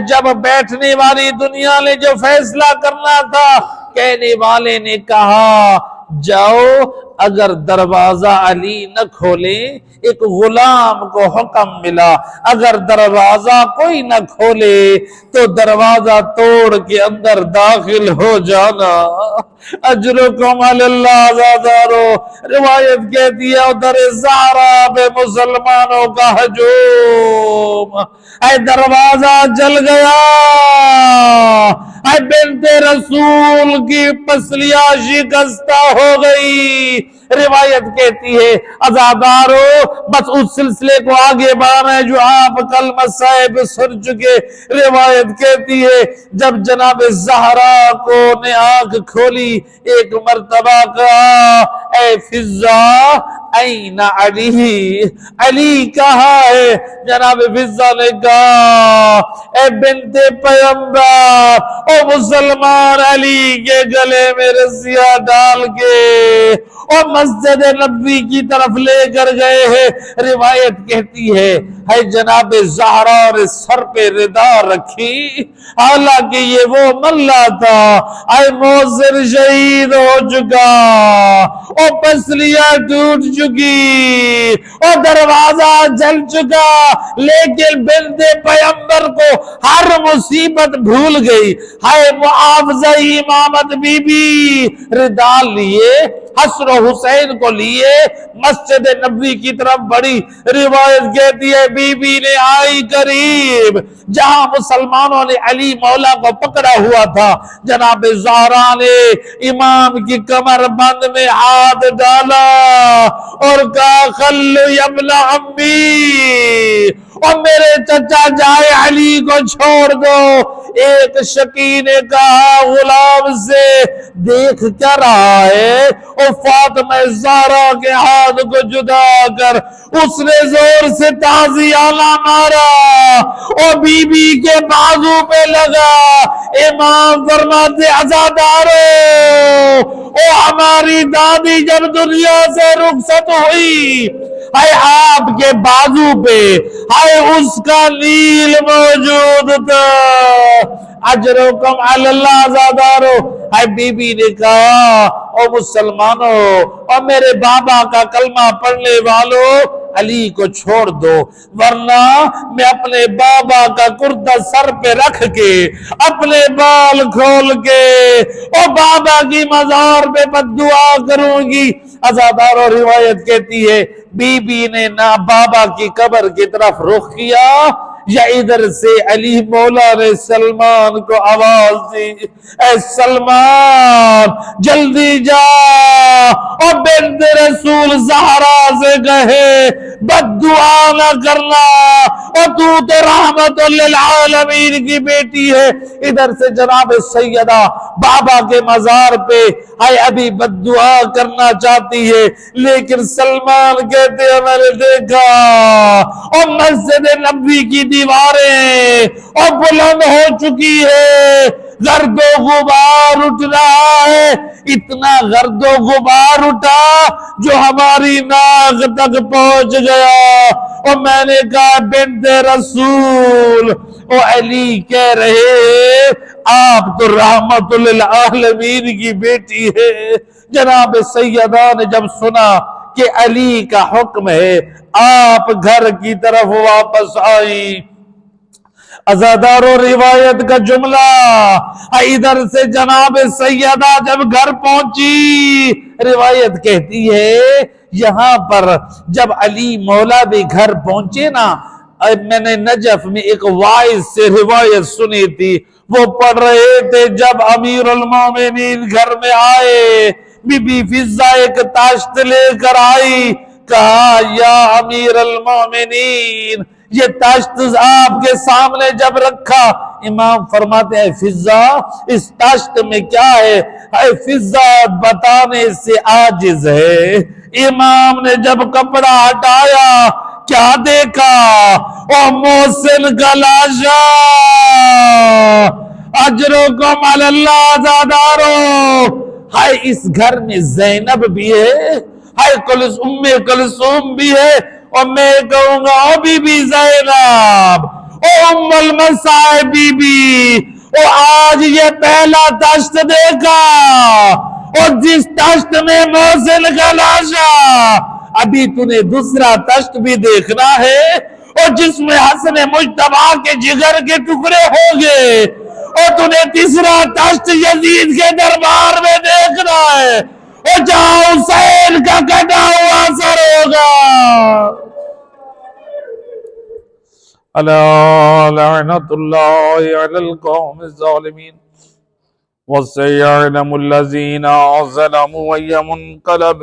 جب بیٹھنے والی دنیا نے جو فیصلہ کرنا تھا، کہنے والے نے کہا جاؤ اگر دروازہ علی نہ کھولیں، ایک غلام کو حکم ملا اگر دروازہ کوئی نہ کھولے تو دروازہ توڑ کے اندر داخل ہو جانا۔ اجرکم علی اللہ زادارو، روایت کہتی ہے ادھر زہرا پہ مسلمانوں کا ہجوم، اے دروازہ جل گیا، اے بنت رسول کی پسلیاں شکستہ ہو گئی۔ روایت کہتی ہے عزادارو بس اس سلسلے کو آگے بڑھانا ہے جو آپ کلمہ صاحب سن چکے۔ روایت کہتی ہے جب جناب زہرا کو نے آنکھ کھولی، ایک مرتبہ کہا اے فضہ این علی، علی کہاں ہے؟ جناب فضہ نے کہا اے بنت پیغمبر، او مسلمان علی کے گلے میں رسیاں ڈال کے اور مسجد نبوی کی طرف لے کر گئے ہیں۔ روایت کہتی ہے جناب زہرا نے سر پہ ردا رکھی، حالانکہ یہ وہ ملا تھا اے موزر شہید ہو چکا اور پسلیاں ٹوٹ چکی اور دروازہ جل چکا، لیکن بنت پیغمبر کو ہر مصیبت بھول گئی۔ ہائے معاوضہ امامت بی بی ردا لیے، حسن و حسین کو لیے مسجد نبوی کی طرف بڑھی۔ روایت کہتی ہے بی بی نے آئی قریب جہاں مسلمانوں نے علی مولا کو پکڑا ہوا تھا، جناب زہرا نے امام کی کمر بند میں ہاتھ ڈالا اور کہا خلو یبن عمی، اور میرے چچا جائے علی کو چھوڑ دو۔ ایک شکی نے کہا غلام سے دیکھ کیا رہا ہے؟ اور فاطمہ زہرا کے ہاتھ کو جدا کر اس نے زور سے تعزیانہ مارا اور بی بی کے بازو پہ لگا۔ امام فرماتے عزادارو، او ہماری دادی جب دنیا سے رخصت ہوئی، اے آپ کے بازو پہ اے اس کا نیل موجود تھا۔ اجرکم علی اللہ زادارو، اے بی بی نے کہا او مسلمانوں اور میرے بابا کا کلمہ پڑھنے والوں، علی کو چھوڑ دو ورنہ میں اپنے بابا کا کرتا سر پہ رکھ کے اپنے بال کھول کے اور بابا کی مزار پہ بددعا کروں گی۔ عزادارو روایت کہتی ہے بی بی نے نہ بابا کی قبر کی طرف رخ کیا یا ادھر سے علی مولا نے سلمان کو آواز دی، اے سلمان جلدی جا اور بنت رسول زہرا سے کہے بد دعا نہ کرنا، اور تو رحمت للعالمین کی بیٹی ہے۔ ادھر سے جناب سیدہ بابا کے مزار پہ ابھی بد دعا کرنا چاہتی ہے، لیکن سلمان کہتے ہیں میں نے دیکھا اور مسجد نبوی کی دیواریں اور بلند ہو چکی ہے، گرد و غبار اٹھ رہا ہے، اتنا گرد و غبار اٹھا جو ہماری ناک تک پہنچ گیا۔ اور میں نے کہا بنت رسول، او علی کہہ رہے آپ تو رحمت للعالمین کی بیٹی ہے۔ جناب سیدہ نے جب سنا کہ علی کا حکم ہے آپ گھر کی طرف واپس آئی۔ ازادارو روایت کا جملہ، ادھر سے جناب سیدہ جب گھر پہنچی، روایت کہتی ہے یہاں پر جب علی مولا بھی گھر پہنچے نا، میں نے نجف میں ایک وائز سے روایت سنی تھی، وہ پڑھ رہے تھے جب امیر المومنین گھر میں آئے، بی بی فضہ ایک تاشت لے کر آئی، کہا یا امیر المومنین، یہ تاشت آپ کے سامنے جب رکھا، امام فرماتے ہیں فضہ اس تاشت میں کیا ہے؟ اے فضہ بتانے سے عاجز ہے۔ امام نے جب کپڑا ہٹایا کیا دیکھا؟ او محسن کا لاشا، اجرکم علی اللہ زادارو، ہائے اس گھر میں زینب بھی ہے، ہائے ام کلثوم بھی ہے، اور میں کہوں گا او بی بی زینب، او ام المصائب بی بی، او آج یہ پہلا تشت دیکھا، اور جس تشت میں محسن کا لاشا، ابھی تُنے دوسرا تشت بھی دیکھنا ہے، اور جس میں حسن مجتبی کے جگر کے ٹکڑے ہوں گے، اور تُنے تیسرا تشت یزید کے دربار میں دیکھنا ہے، اور جہاں حسین کا کٹا ہوا سر ہوگا۔ الا لعنت اللہ علی القوم الظالمین وسيعلم الذين ظلموا أي منقلب